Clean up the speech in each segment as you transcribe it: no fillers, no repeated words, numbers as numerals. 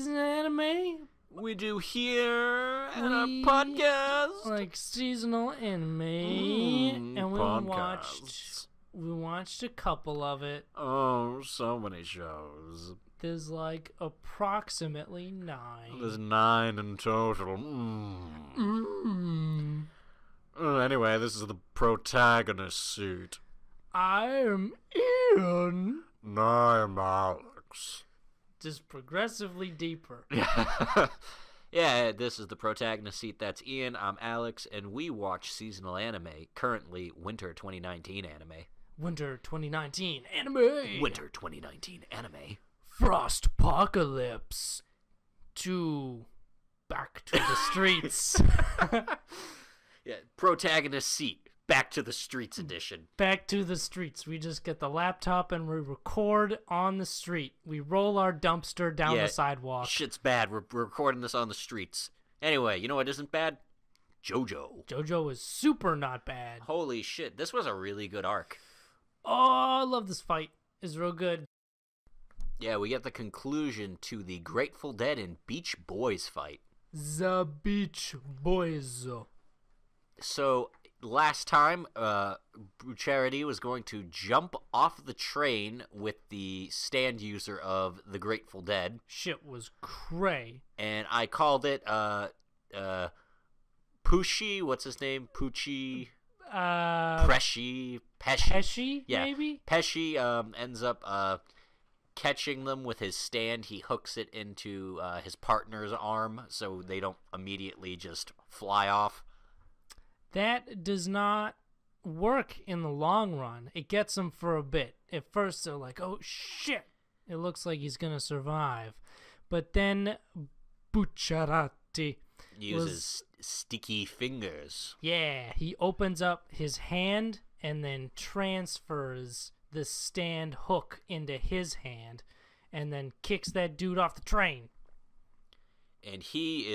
seasonal anime. We do here at our podcast. Like seasonal anime. And we watched a couple of it. Oh, so many shows. There's like approximately 9. There's 9 in total. Anyway, this is the protagonist suit. I'm Ian. And I'm Alex. Just progressively deeper. Yeah, this is the protagonist seat. That's Ian. I'm Alex, and we watch seasonal anime. Currently, winter 2019 anime. Winter 2019 anime. Winter 2019 anime. Frost Apocalypse. Back to the streets. Yeah, protagonist seat. Back to the streets edition. Back to the streets. We just get the laptop and we record on the street. We roll our dumpster down the sidewalk. Shit's bad. We're recording this on the streets. Anyway, you know what isn't bad? JoJo. JoJo is super not bad. Holy shit. This was a really good arc. Oh, I love this fight. It's real good. Yeah, we get the conclusion to the Grateful Dead and Beach Boys fight. The Beach Boys. So, last time, Charity was going to jump off the train with the stand user of the Grateful Dead. Shit was cray. And I called it, Poochie, what's his name? Poochie, Pesci, yeah. Maybe? Pesci, ends up, catching them with his stand. He hooks it into, his partner's arm so they don't immediately just fly off. That does not work in the long run. It gets them for a bit. At first, they're like, oh, shit. It looks like he's going to survive. But then Bucciarati uses sticky fingers. Yeah, he opens up his hand and then transfers the stand hook into his hand and then kicks that dude off the train. And he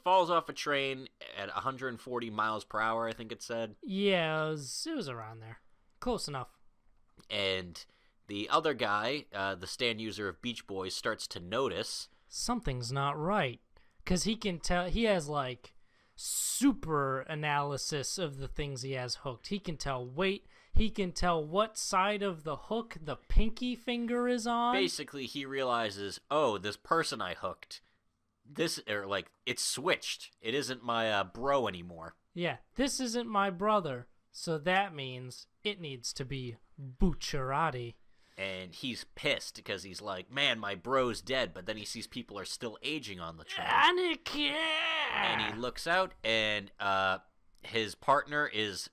falls off a train at 140 miles per hour, I think it said. Yeah, it was around there. Close enough. And the other guy, the stand user of Beach Boys, starts to notice something's not right. Because he can tell, he has like super analysis of the things he has hooked. He can tell weight. He can tell what side of the hook the pinky finger is on. Basically, he realizes, oh, this person I hooked, it's switched. It isn't my bro anymore. Yeah, this isn't my brother, so that means it needs to be Bucciarati. And he's pissed because he's like, man, my bro's dead, but then he sees people are still aging on the train. And he looks out, and his partner is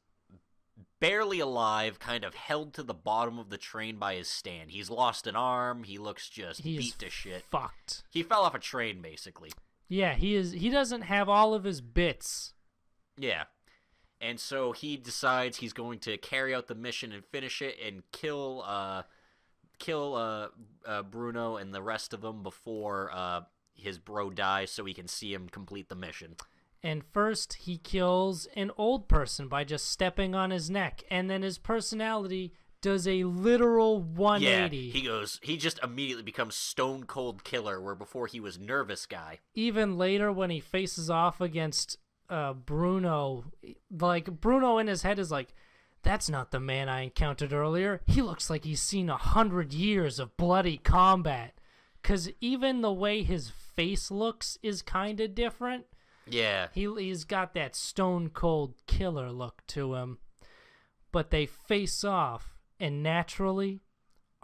barely alive, kind of held to the bottom of the train by his stand. He's lost an arm. He looks just beat to shit. Fucked. He fell off a train, basically. Yeah, he doesn't have all of his bits. Yeah. And so he decides he's going to carry out the mission and finish it and kill Bruno and the rest of them before his bro dies so he can see him complete the mission. And first, he kills an old person by just stepping on his neck. And then his personality does a literal 180. Yeah, he just immediately becomes stone cold killer, where before he was nervous guy. Even later when he faces off against Bruno, like Bruno in his head is like, that's not the man I encountered earlier. He looks like he's seen 100 years of bloody combat. Because even the way his face looks is kind of different. Yeah. He's got that stone cold killer look to him. But they face off, and naturally,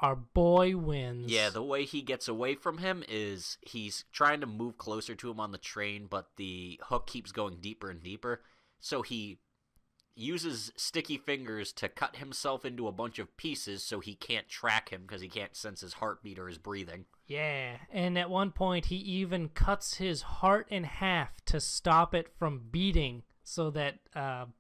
our boy wins. Yeah, the way he gets away from him is he's trying to move closer to him on the train, but the hook keeps going deeper and deeper. So he uses sticky fingers to cut himself into a bunch of pieces so he can't track him because he can't sense his heartbeat or his breathing. Yeah, and at one point he even cuts his heart in half to stop it from beating so that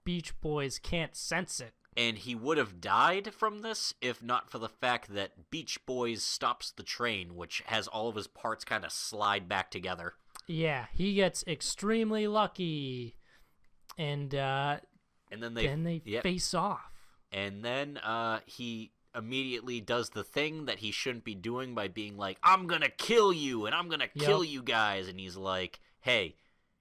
Beach Boys can't sense it. And he would have died from this if not for the fact that Beach Boys stops the train, which has all of his parts kind of slide back together. Yeah, he gets extremely lucky. And then they face off. And then he immediately does the thing that he shouldn't be doing by being like, I'm gonna kill you, and I'm gonna kill you guys. And he's like, hey,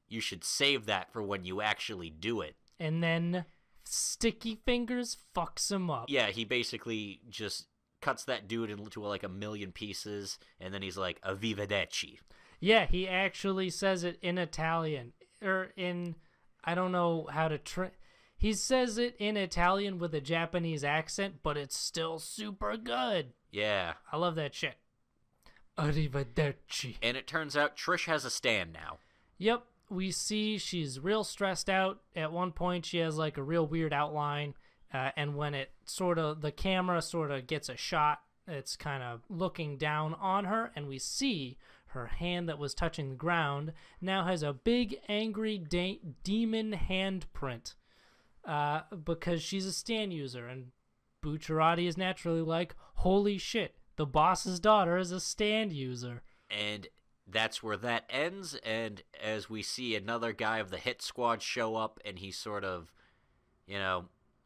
you should save that for when you actually do it. And then Sticky Fingers fucks him up. Yeah, he basically just cuts that dude into like a million pieces, and then he's like, arrivederci. Yeah, he actually says it in Italian. Or in, I don't know how to... He says it in Italian with a Japanese accent, but it's still super good. Yeah. I love that shit. Arrivederci. And it turns out Trish has a stand now. Yep. We see she's real stressed out. At one point, she has like a real weird outline. And when the camera sort of gets a shot, it's kind of looking down on her. And we see her hand that was touching the ground now has a big, angry demon handprint. Because she's a stand user, and Bucciarati is naturally like, holy shit, the boss's daughter is a stand user. And that's where that ends, and as we see another guy of the hit squad show up, and he sort of,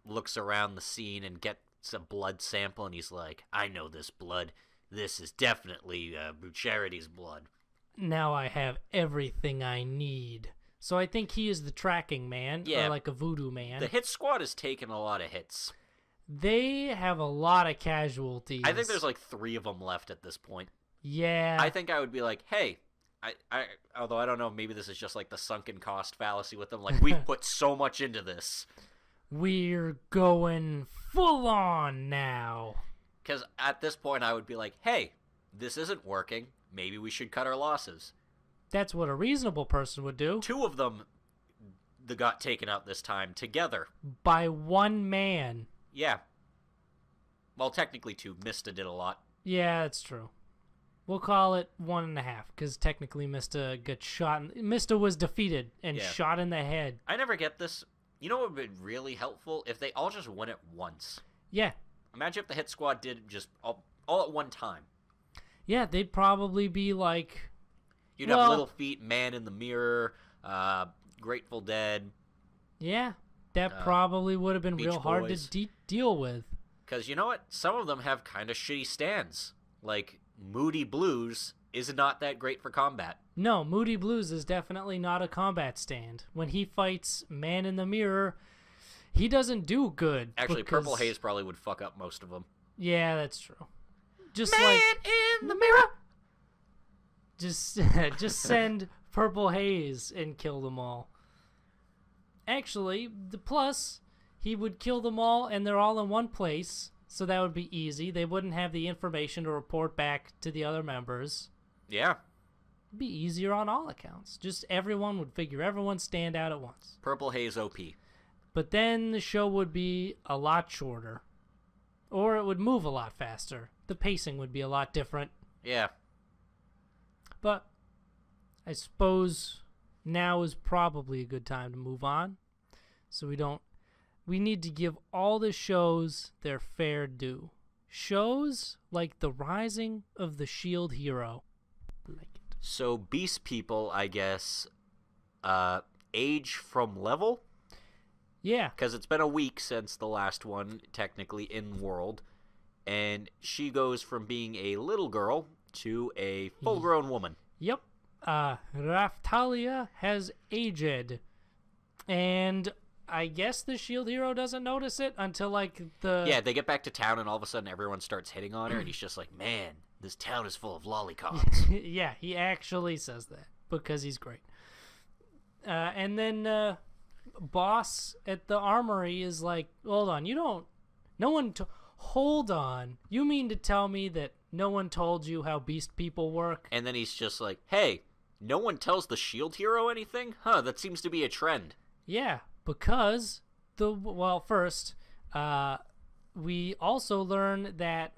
looks around the scene and gets a blood sample, and he's like, I know this blood. This is definitely Bucciarati's blood. Now I have everything I need. So I think he is the tracking man, or like a voodoo man. The hit squad has taken a lot of hits. They have a lot of casualties. I think there's like 3 of them left at this point. Yeah. I think I would be like, hey, although I don't know, maybe this is just like the sunken cost fallacy with them. Like, we've put so much into this. We're going full on now. Because at this point I would be like, hey, this isn't working. Maybe we should cut our losses. That's what a reasonable person would do. 2 of them got taken out this time together. By one man. Yeah. Well, technically 2. Mista did a lot. Yeah, that's true. We'll call it 1.5, because technically Mista got shot. Mista was defeated and shot in the head. I never get this. You know what would be really helpful? If they all just went at once. Yeah. Imagine if the hit squad did just all at one time. Yeah, they'd probably be like... You'd have Little Feet, Man in the Mirror, Grateful Dead. Yeah, that probably would have been Beach real hard Boys. to deal with. Because you know what? Some of them have kind of shitty stands. Like, Moody Blues is not that great for combat. No, Moody Blues is definitely not a combat stand. When he fights Man in the Mirror, he doesn't do good. Actually, Purple Haze probably would fuck up most of them. Yeah, that's true. Just Man like in the Mirror! Just send Purple Haze and kill them all. Actually, plus, he would kill them all and they're all in one place, so that would be easy. They wouldn't have the information to report back to the other members. Yeah. It'd be easier on all accounts. Just everyone would figure everyone's stand out at once. Purple Haze OP. But then the show would be a lot shorter. Or it would move a lot faster. The pacing would be a lot different. Yeah. But I suppose now is probably a good time to move on. So we need to give all the shows their fair due. Shows like The Rising of the Shield Hero. Like it. So Beast People, I guess, age from level? Yeah. Because it's been a week since the last one, technically, in World. And she goes from being a little girl to a full-grown woman. Yep. Raftalia has aged. And I guess the Shield Hero doesn't notice it until, like, Yeah, they get back to town, and all of a sudden everyone starts hitting on her, and he's just like, man, this town is full of lollipops. Yeah, he actually says that, because he's great. And then Boss at the armory is like, hold on, hold on. You mean to tell me that no one told you how Beast People work? And then he's just like, hey, no one tells the Shield Hero anything? Huh, that seems to be a trend. Yeah, because first, we also learn that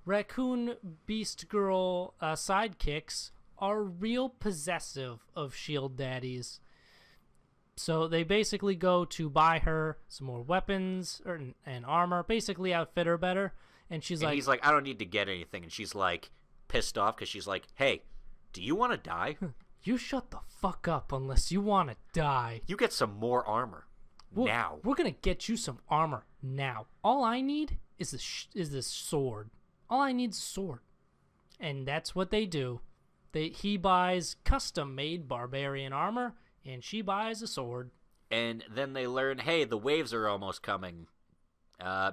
Raccoon Beast Girl sidekicks are real possessive of Shield daddies. So they basically go to buy her some more weapons and armor, basically outfit her better. And he's like, I don't need to get anything. And she's like pissed off because she's like, hey, do you want to die? You shut the fuck up unless you want to die. You get some more armor now. We're going to get you some armor now. All I need is this sword. All I need is a sword. And that's what they do. He buys custom-made barbarian armor, and she buys a sword. And then they learn, hey, the waves are almost coming.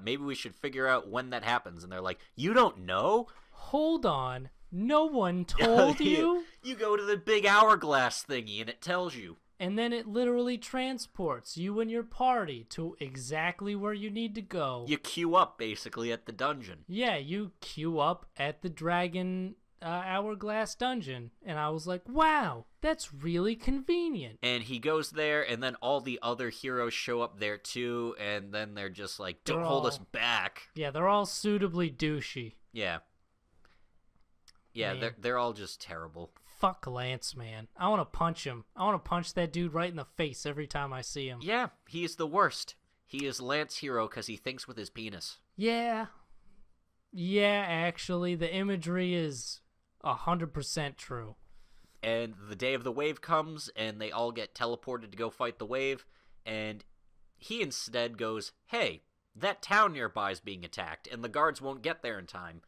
Maybe we should figure out when that happens. And they're like, you don't know? Hold on. No one told you? You go to the big hourglass thingy, and it tells you. And then it literally transports you and your party to exactly where you need to go. You queue up, basically, at the dungeon. Yeah, you queue up at the dragon hourglass dungeon. And I was like, wow, that's really convenient. And he goes there, and then all the other heroes show up there, too. And then they're just like, don't hold us back. Yeah, they're all suitably douchey. Yeah. Yeah, they're all just terrible. Fuck Lance, man. I want to punch him. I want to punch that dude right in the face every time I see him. Yeah, he is the worst. He is Lance Hero because he thinks with his penis. Yeah. Yeah, actually, the imagery is 100% true. And the day of the wave comes, and they all get teleported to go fight the wave, and he instead goes, hey, that town nearby is being attacked, and the guards won't get there in time.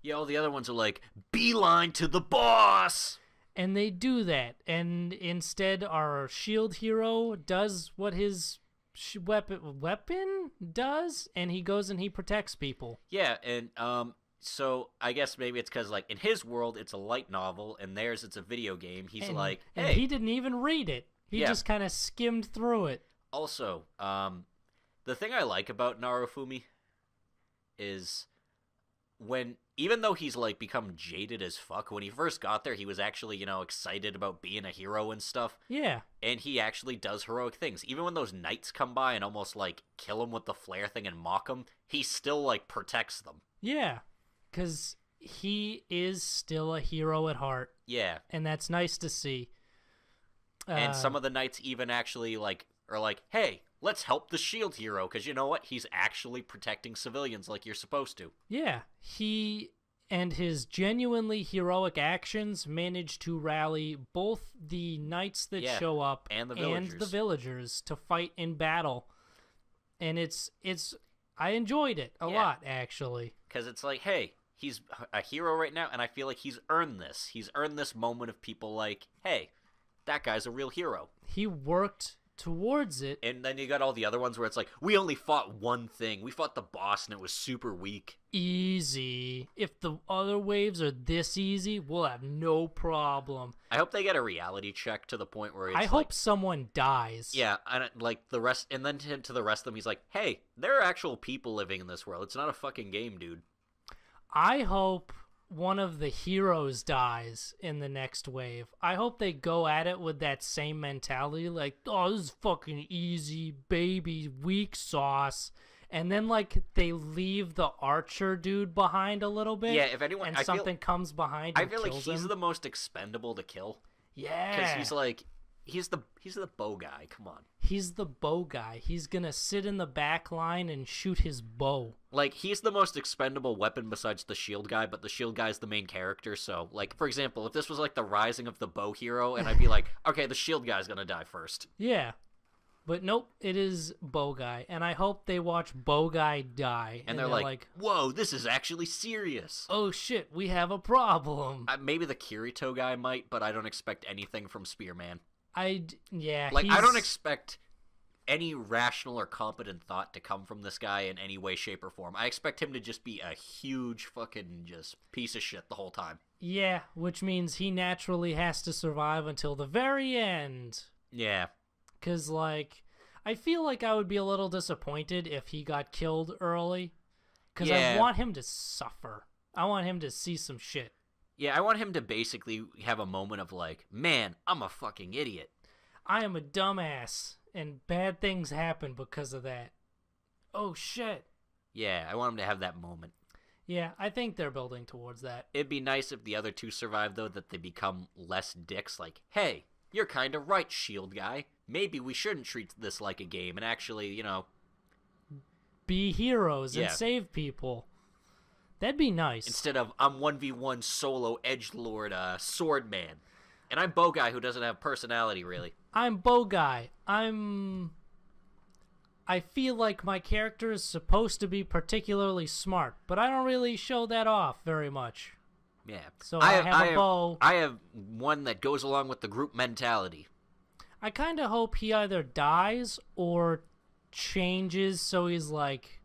Yeah, all the other ones are like, beeline to the boss! And they do that, and instead our shield hero does what his weapon does, and he goes and he protects people. Yeah, and so I guess maybe it's because, like, in his world, it's a light novel, and theirs, it's a video game. He's like, hey. And he didn't even read it. He just kind of skimmed through it. Also, the thing I like about Narufumi is even though he's, like, become jaded as fuck, when he first got there, he was actually, excited about being a hero and stuff. Yeah. And he actually does heroic things. Even when those knights come by and almost, like, kill him with the flare thing and mock him, he still, like, protects them. Yeah. Because he is still a hero at heart. Yeah. And that's nice to see. And some of the knights even actually, like, are like, hey, let's help the shield hero, because you know what? He's actually protecting civilians like you're supposed to. Yeah, he and his genuinely heroic actions manage to rally both the knights that show up and the villagers to fight in battle. And I enjoyed it a lot, actually. Because it's like, hey, he's a hero right now, and I feel like he's earned this. He's earned this moment of people like, hey, that guy's a real hero. He worked towards it. And then you got all the other ones where it's like, we only fought one thing. We fought the boss, and it was super weak. Easy. If the other waves are this easy, we'll have no problem. I hope they get a reality check to the point where it's I hope someone dies. Yeah, and like the rest, and then to the rest of them, he's like, hey, there are actual people living in this world. It's not a fucking game, dude. I hope one of the heroes dies in the next wave. I hope they go at it with that same mentality, like, oh, this is fucking easy, baby, weak sauce. And then, like, they leave the archer dude behind a little bit. Yeah, if anyone... And something comes behind and I feel like kills he's him. the most expendable to kill. Yeah. Because he's like... He's the bow guy, come on. He's the bow guy. He's gonna sit in the back line and shoot his bow. Like, he's the most expendable weapon besides the shield guy, but the shield guy's the main character, so, like, for example, if this was, like, the rising of the bow hero, and I'd be like, okay, the shield guy's gonna die first. Yeah. But nope, it is bow guy, and I hope they watch bow guy die. And they're like, whoa, this is actually serious. Oh shit, we have a problem. Maybe the Kirito guy might, but I don't expect anything from Spearman. I don't expect any rational or competent thought to come from this guy in any way, shape, or form. I expect him to just be a huge fucking just piece of shit the whole time. Yeah, which means he naturally has to survive until the very end. Yeah. Because, like, I feel like I would be a little disappointed if he got killed early. Because I want him to suffer. I want him to see some shit. Yeah, I want him to basically have a moment of like, man, I'm a fucking idiot. I am a dumbass, and bad things happen because of that. Oh, shit. Yeah, I want him to have that moment. Yeah, I think they're building towards that. It'd be nice if the other two survive, though, that they become less dicks. Like, hey, you're kind of right, shield guy. Maybe we shouldn't treat this like a game and actually, be heroes and save people. That'd be nice. Instead of, I'm 1v1 solo edgelord sword man. And I'm bow guy who doesn't have personality, really. I'm bow guy. I'm I feel like my character is supposed to be particularly smart, but I don't really show that off very much. Yeah. So I have a bow. I have one that goes along with the group mentality. I kind of hope he either dies or changes so he's like,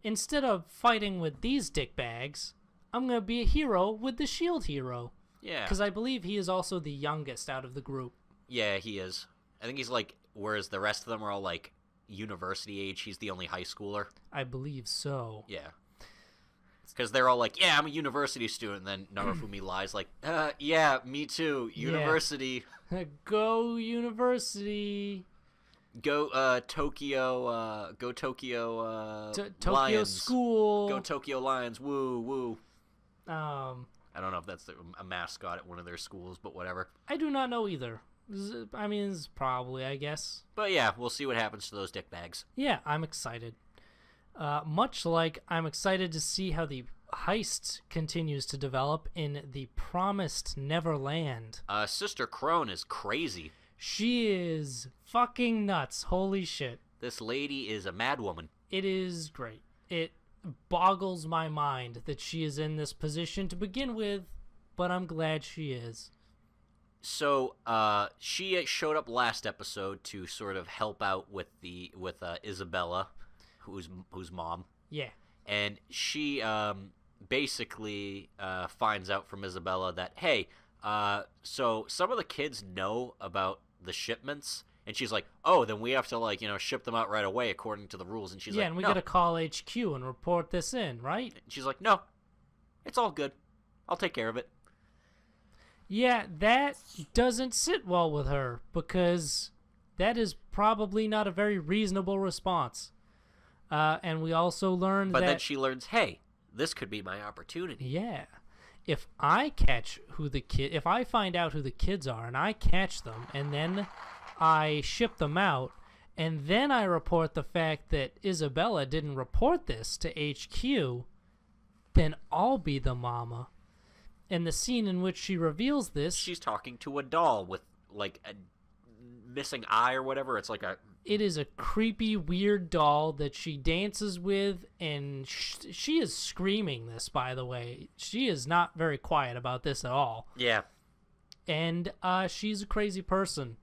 instead of fighting with these dickbags, I'm going to be a hero with the shield hero. Yeah. Because I believe he is also the youngest out of the group. Yeah, he is. I think he's like, whereas the rest of them are all like university age, he's the only high schooler. I believe so. Yeah. Because they're all like, yeah, I'm a university student. And then Narufumi lies like, yeah, me too. University. Yeah. Go university. Go Tokyo. Go Tokyo. Tokyo Lions. school. Go Tokyo Lions. Woo woo. I don't know if that's a mascot at one of their schools, but whatever. I do not know either. I mean, it's probably, I guess. But yeah, we'll see what happens to those dickbags. Yeah, I'm excited. Much like I'm excited to see how the heist continues to develop in the Promised Neverland. Sister Kron is crazy. She is fucking nuts. Holy shit. This lady is a madwoman. It is great. It boggles my mind that she is in this position to begin with, but I'm glad she is. So, she showed up last episode to sort of help out with Isabella, who's mom. Yeah. And she basically finds out from Isabella that, hey, so some of the kids know about the shipments, and she's like, oh, then we have to, like, ship them out right away according to the rules. And she's like, yeah, and we no. gotta call HQ and report this in, right? And she's like, no, it's all good. I'll take care of it. Yeah, that doesn't sit well with her, because that is probably not a very reasonable response. And we also learned that... But then she learns, hey, this could be my opportunity. Yeah. If I find out who the kids are, and I catch them, and then I ship them out, and then I report the fact that Isabella didn't report this to HQ, then I'll be the mama. And the scene in which she reveals this... She's talking to a doll with, like, a missing eye or whatever. It's like a... It is a creepy, weird doll that she dances with, and she is screaming this, by the way. She is not very quiet about this at all. Yeah. And she's a crazy person.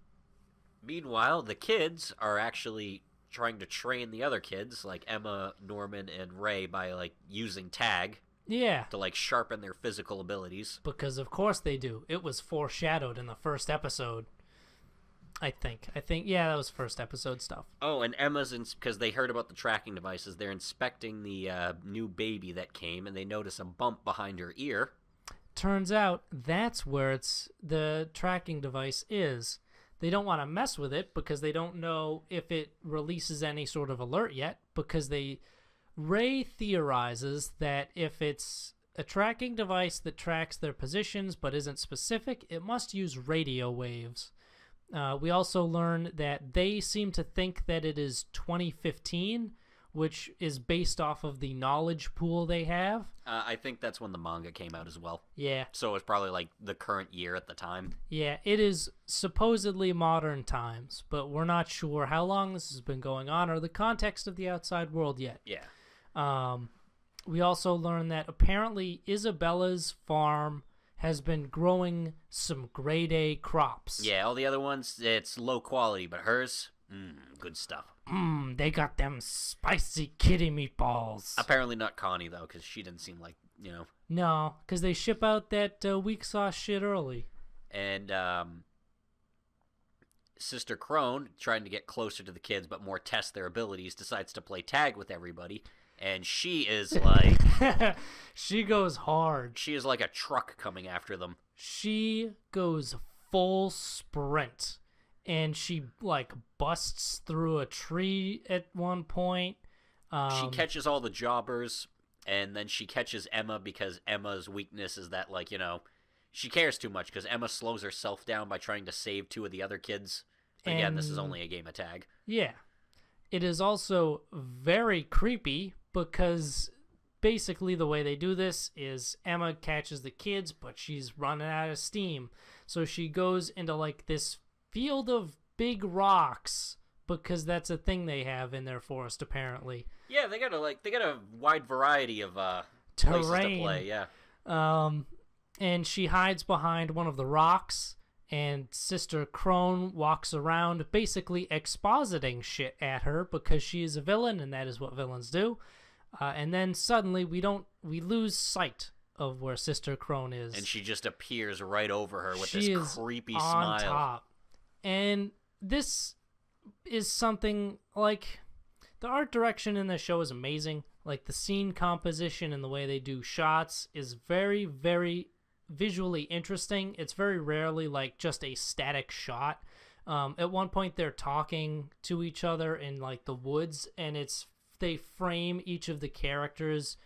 Meanwhile, the kids are actually trying to train the other kids, like Emma, Norman, and Ray, by, like, using tag. Yeah. To, like, sharpen their physical abilities. Because, of course, they do. It was foreshadowed in the first episode. I think, yeah, that was first episode stuff. Oh, and Emma's, because they heard about the tracking devices, they're inspecting the new baby that came, and they notice a bump behind her ear. Turns out that's where the tracking device is. They don't want to mess with it because they don't know if it releases any sort of alert yet, because Ray theorizes that if it's a tracking device that tracks their positions but isn't specific, it must use radio waves. We also learn that they seem to think that it is 2015, which is based off of the knowledge pool they have. I think that's when the manga came out as well. Yeah. So it's probably like the current year at the time. Yeah, it is supposedly modern times, but we're not sure how long this has been going on or the context of the outside world yet. Yeah. We also learn that apparently Isabella's farm has been growing some grade A crops. Yeah, all the other ones, it's low quality, but hers, good stuff. They got them spicy kitty meatballs. Apparently not Connie, though, because she didn't seem like, No, because they ship out that weak sauce shit early. And Sister Kron, trying to get closer to the kids but more test their abilities, decides to play tag with everybody. And she is like... She goes hard. She is like a truck coming after them. She goes full sprint. And she, like, busts through a tree at one point. She catches all the jobbers. And then she catches Emma because Emma's weakness is that, like, she cares too much. Because Emma slows herself down by trying to save two of the other kids. Again, this is only a game of tag. Yeah. It is also very creepy because basically the way they do this is Emma catches the kids, but she's running out of steam. So she goes into like this field of big rocks because that's a thing they have in their forest, apparently. Yeah, they got a wide variety of places to play. Yeah. And she hides behind one of the rocks, and Sister Kron walks around basically expositing shit at her because she is a villain, and that is what villains do. And then suddenly we lose sight of where Sister Kron is. And she just appears right over her with she this creepy on smile. Top. And this is something like the art direction in the show is amazing. Like the scene composition and the way they do shots is very, very visually interesting. It's very rarely like just a static shot. At one point they're talking to each other in like the woods, and they frame each of the characters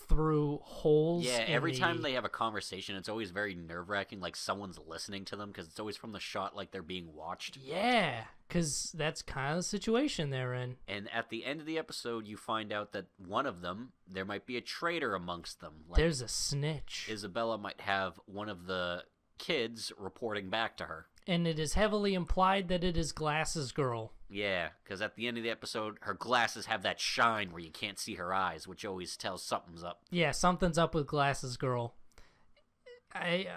through holes. Yeah, every time they have a conversation, it's always very nerve-wracking, like someone's listening to them, because it's always from the shot like they're being watched. Yeah, because that's kind of the situation they're in. And at the end of the episode, you find out that one of them, there might be a traitor amongst them. Like, there's a snitch. Isabella might have one of the kids reporting back to her. And it is heavily implied that it is Glasses Girl. Yeah, because at the end of the episode, her glasses have that shine where you can't see her eyes, which always tells something's up. Yeah, something's up with Glasses Girl. I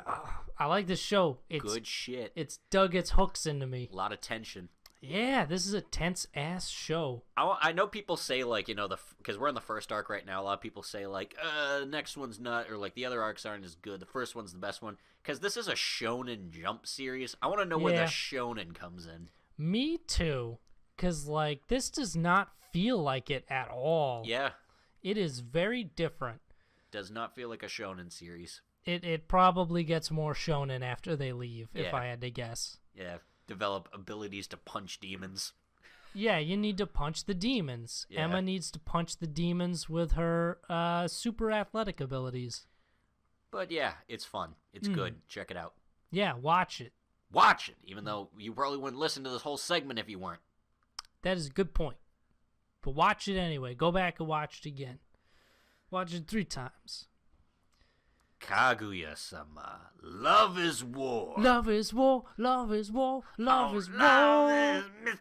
like this show. It's good shit. It's dug its hooks into me. A lot of tension. Yeah, this is a tense-ass show. I know people say, like, because we're in the first arc right now, a lot of people say, like, the next one's not, or, like, the other arcs aren't as good. The first one's the best one. Because this is a Shonen Jump series. I want to know where the Shonen comes in. Me too. Because, like, this does not feel like it at all. Yeah. It is very different. Does not feel like a Shonen series. It probably gets more Shonen after they leave, if I had to guess. Yeah. Develop abilities to punch demons. Yeah, you need to punch the demons. Yeah. Emma needs to punch the demons with her super athletic abilities. But yeah, it's fun. It's good. Check it out. Yeah, watch it. Watch it, even though you probably wouldn't listen to this whole segment if you weren't. That is a good point. But watch it anyway. Go back and watch it again. Watch it 3 times. Kaguya-sama, love is war. Love is war, love is war, love is war. Love is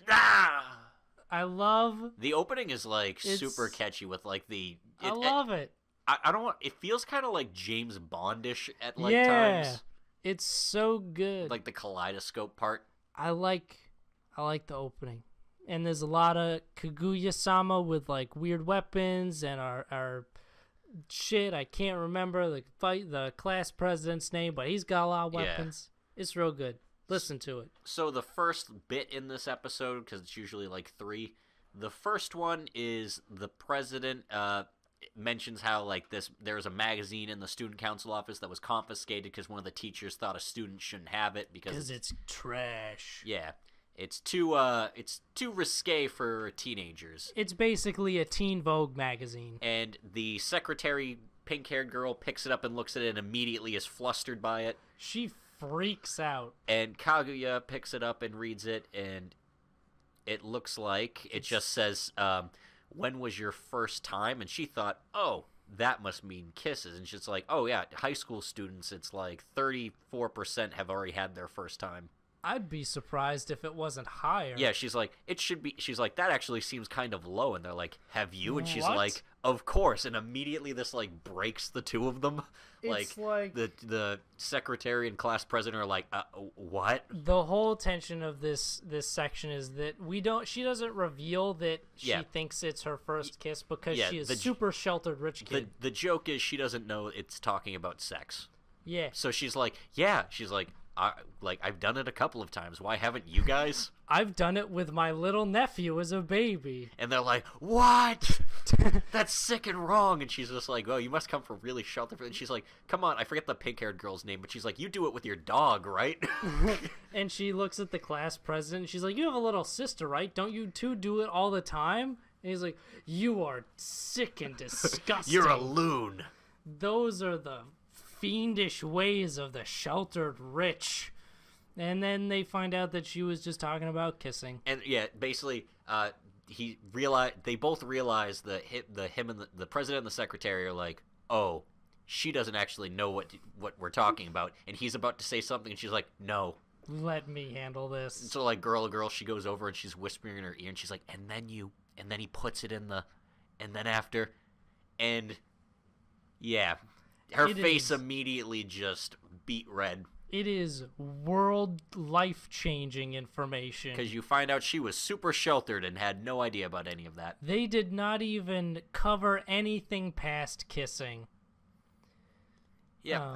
I love... The opening is, like, super catchy with, like, I love it. I don't want... It feels kind of, like, James Bond-ish at, like, times. It's so good. Like, the kaleidoscope part. I like the opening. And there's a lot of Kaguya-sama with, like, weird weapons and our shit. I can't remember the class president's name, but he's got a lot of weapons. Yeah. It's real good. Listen to it. So the first bit in this episode, because it's usually like 3, the first one is the president mentions how like there's a magazine in the student council office that was confiscated because one of the teachers thought a student shouldn't have it because it's trash. Yeah. It's too risque for teenagers. It's basically a Teen Vogue magazine. And the secretary, pink-haired girl, picks it up and looks at it and immediately is flustered by it. She freaks out. And Kaguya picks it up and reads it, and it looks like it just says, when was your first time? And she thought, oh, that must mean kisses. And she's like, oh yeah, high school students, it's like 34% have already had their first time. I'd be surprised if it wasn't higher. Yeah, she's like, it should be. She's like, that actually seems kind of low. And they're like, have you? And she's like, of course. And immediately this like breaks the two of them. It's like the secretary and class president are like, what? The whole tension of this section is that she doesn't reveal that she thinks it's her first kiss because she is super sheltered rich kid. The joke is she doesn't know it's talking about sex. Yeah. So she's like, I've done it a couple of times. Why haven't you guys? I've done it with my little nephew as a baby. And they're like, what? That's sick and wrong. And she's just like, well, you must come from really sheltered. And she's like, come on, I forget the pink-haired girl's name, but she's like, you do it with your dog, right? And she looks at the class president, and she's like, you have a little sister, right? Don't you two do it all the time? And he's like, you are sick and disgusting. You're a loon. Those are the fiendish ways of the sheltered rich. And then they find out that she was just talking about kissing. And yeah, basically, they both realize that him and the president and the secretary are like, oh, she doesn't actually know what we're talking about. And he's about to say something, and she's like, no, Let me handle this. So, like, girl, she goes over and she's whispering in her ear, and she's like, and then he puts it in the, and then after, and, yeah. Her face immediately just beat red. It is world life-changing information. Because you find out she was super sheltered and had no idea about any of that. They did not even cover anything past kissing. Yeah.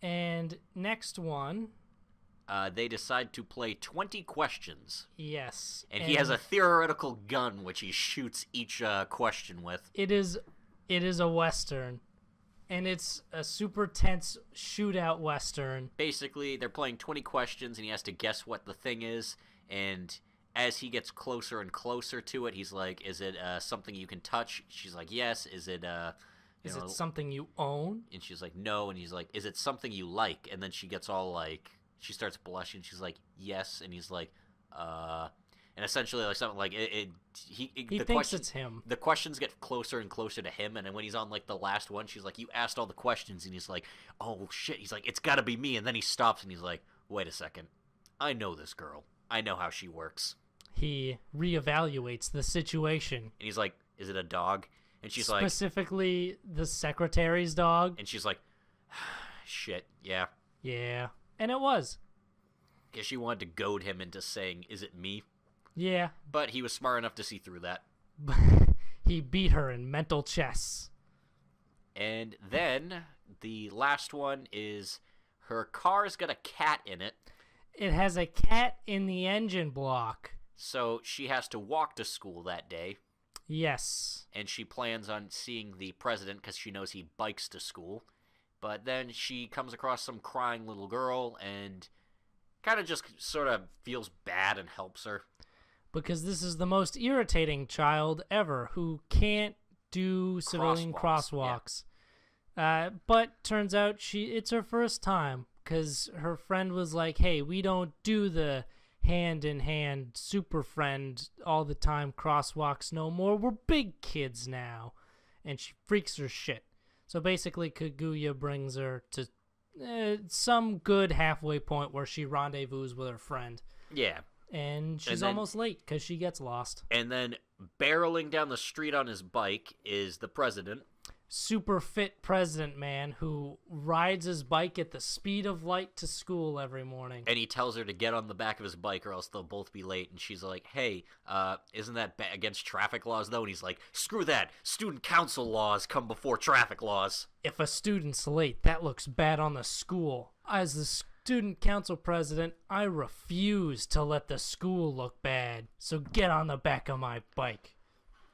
And next one... they decide to play 20 questions. Yes. And he has a theoretical gun which he shoots each question with. It is a Western. And it's a super tense shootout Western. Basically, they're playing 20 questions, and he has to guess what the thing is. And as he gets closer and closer to it, he's like, is it something you can touch? She's like, yes. Is it... Is it something you own? And she's like, no. And he's like, is it something you like? And then she gets all like... She starts blushing. She's like, yes. And he's like, and essentially like something like he thinks it's him. The questions get closer and closer to him, and then when he's on like the last one, she's like, you asked all the questions, and he's like, oh shit. He's like, it's got to be me. And then he stops and he's like, wait a second, I know this girl. I know how she works. He reevaluates the situation, and he's like, is it a dog? And she's specifically the secretary's dog. And she's like, shit, yeah. Yeah. And it was. Because she wanted to goad him into saying, is it me? Yeah. But he was smart enough to see through that. He beat her in mental chess. And then the last one is her car's got a cat in it. It has a cat in the engine block. So she has to walk to school that day. Yes. And she plans on seeing the president because she knows he bikes to school. But then she comes across some crying little girl and kind of just sort of feels bad and helps her. Because this is the most irritating child ever who can't do civilian crosswalks. Yeah. But turns out it's her first time because her friend was like, hey, we don't do the hand-in-hand super friend all the time crosswalks no more. We're big kids now. And she freaks her shit. So basically, Kaguya brings her to some good halfway point where she rendezvous with her friend. Yeah. And she's almost late because she gets lost. And then barreling down the street on his bike is the president. Super fit president man who rides his bike at the speed of light to school every morning. And he tells her to get on the back of his bike or else they'll both be late. And she's like, hey, isn't that against traffic laws, though? And he's like, screw that. Student council laws come before traffic laws. If a student's late, that looks bad on the school. As the student council president, I refuse to let the school look bad. So get on the back of my bike.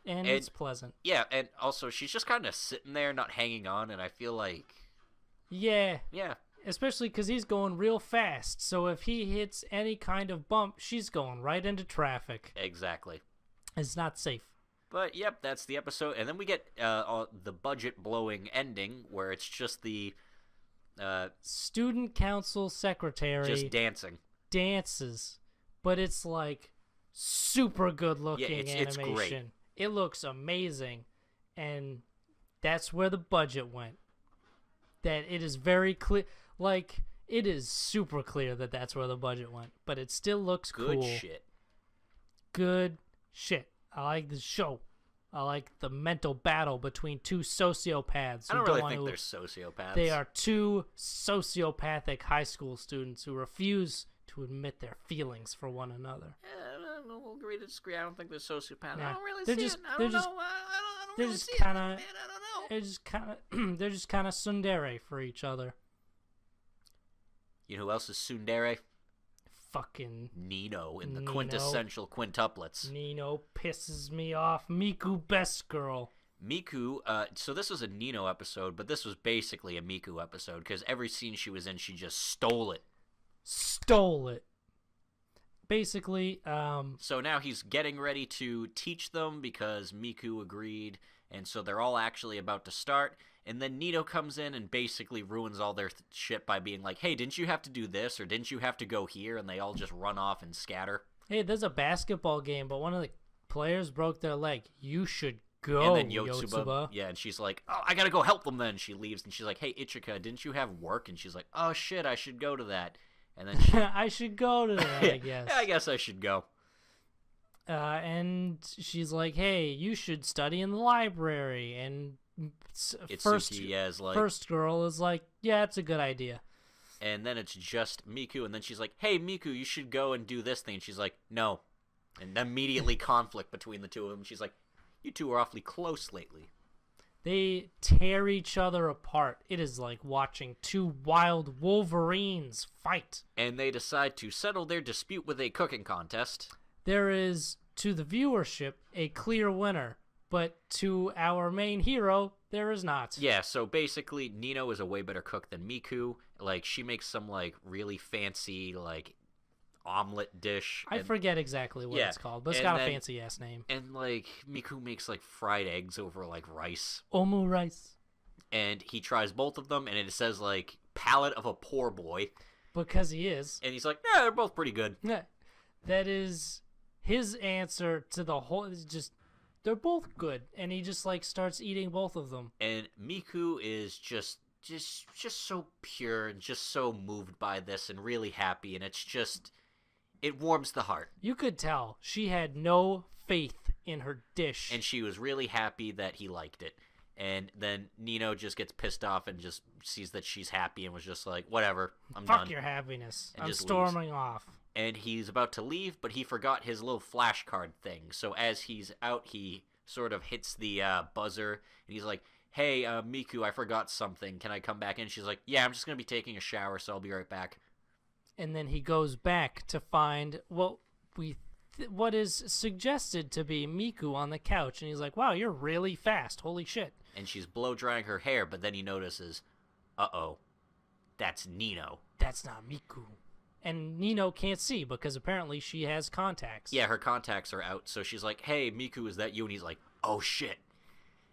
And it's pleasant. Yeah, and also she's just kind of sitting there, not hanging on, and I feel like... Yeah. Yeah. Especially because he's going real fast, so if he hits any kind of bump, she's going right into traffic. Exactly. It's not safe. But, yep, that's the episode. And then we get the budget-blowing ending, where it's just the... student council secretary... just dancing. Dances. But it's, like, super good-looking animation. It's great. It looks amazing, and that's where the budget went. That it is very clear, like, it is super clear that that's where the budget went, but it still looks cool. Good shit. Good shit. I like the show. I like the mental battle between two sociopaths. I don't really think they're sociopaths. They are two sociopathic high school students who refuse to admit their feelings for one another. We'll agree to disagree. I don't think they're sociopaths. Nah, I don't really see it. I don't know. I don't really see it, man. I don't know. They're just kind of tsundere for each other. You know who else is tsundere? Fucking Nino in the quintessential quintuplets. Nino pisses me off. Miku, best girl. Miku, so this was a Nino episode, but this was basically a Miku episode because every scene she was in, she just stole it. Basically, so now he's getting ready to teach them because Miku agreed, and so they're all actually about to start, and then Nino comes in and basically ruins all their shit by being like, hey, didn't you have to do this, or didn't you have to go here, and they all just run off and scatter. Hey, there's a basketball game, but one of the players broke their leg. You should go, and then Yotsuba. Yeah, and she's like, oh, I gotta go help them then. She leaves, and she's like, hey, Ichika, didn't you have work? And she's like, oh, shit, I should go to that. And then I should go to that, I guess. Yeah, I guess I should go. And she's like, hey, you should study in the library. And first girl is like, yeah, it's a good idea. And then it's just Miku, and then she's like, hey, Miku, you should go and do this thing. And she's like, no. And immediately conflict between the two of them. She's like, you two are awfully close lately. They tear each other apart. It is like watching two wild wolverines fight. And they decide to settle their dispute with a cooking contest. There is, to the viewership, a clear winner. But to our main hero, there is not. Yeah, so basically, Nino is a way better cook than Miku. Like, she makes some, like, really fancy, like, omelet dish. I forget exactly what it's called, but it's got a fancy-ass name. And, like, Miku makes, like, fried eggs over, like, rice. Omu rice. And he tries both of them, and it says, like, palate of a poor boy. Because he is. And he's like, yeah, they're both pretty good. Yeah. That is his answer to the whole... It's just... They're both good, and he just like starts eating both of them. And Miku is just so pure and just so moved by this and really happy, and it warms the heart. You could tell she had no faith in her dish, and she was really happy that he liked it. And then Nino just gets pissed off and just sees that she's happy and was just like, whatever, I'm done. Fuck your happiness. I'm just storming off. And he's about to leave, but he forgot his little flashcard thing. So as he's out, he sort of hits the buzzer, and he's like, hey, Miku, I forgot something. Can I come back in? She's like, yeah, I'm just going to be taking a shower, so I'll be right back. And then he goes back to find what is suggested to be Miku on the couch, and he's like, wow, you're really fast. Holy shit. And she's blow-drying her hair, but then he notices, uh-oh, that's Nino. That's not Miku. And Nino can't see because apparently she has contacts. Yeah, her contacts are out. So she's like, hey, Miku, is that you? And he's like, oh, shit.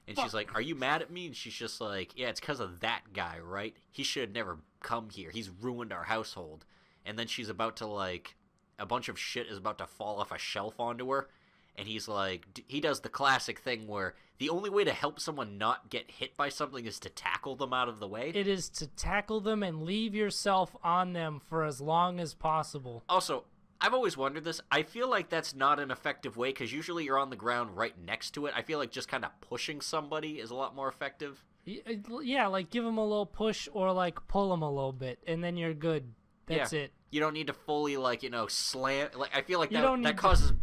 And she's like, are you mad at me? And she's just like, yeah, it's because of that guy, right? He should have never come here. He's ruined our household. And then she's about to, like, a bunch of shit is about to fall off a shelf onto her. And he's like, he does the classic thing where the only way to help someone not get hit by something is to tackle them out of the way. It is to tackle them and leave yourself on them for as long as possible. Also, I've always wondered this. I feel like that's not an effective way because usually you're on the ground right next to it. I feel like just kind of pushing somebody is a lot more effective. Yeah, like give them a little push or like pull them a little bit and then you're good. That's it. You don't need to fully, like, slam. Like, I feel like that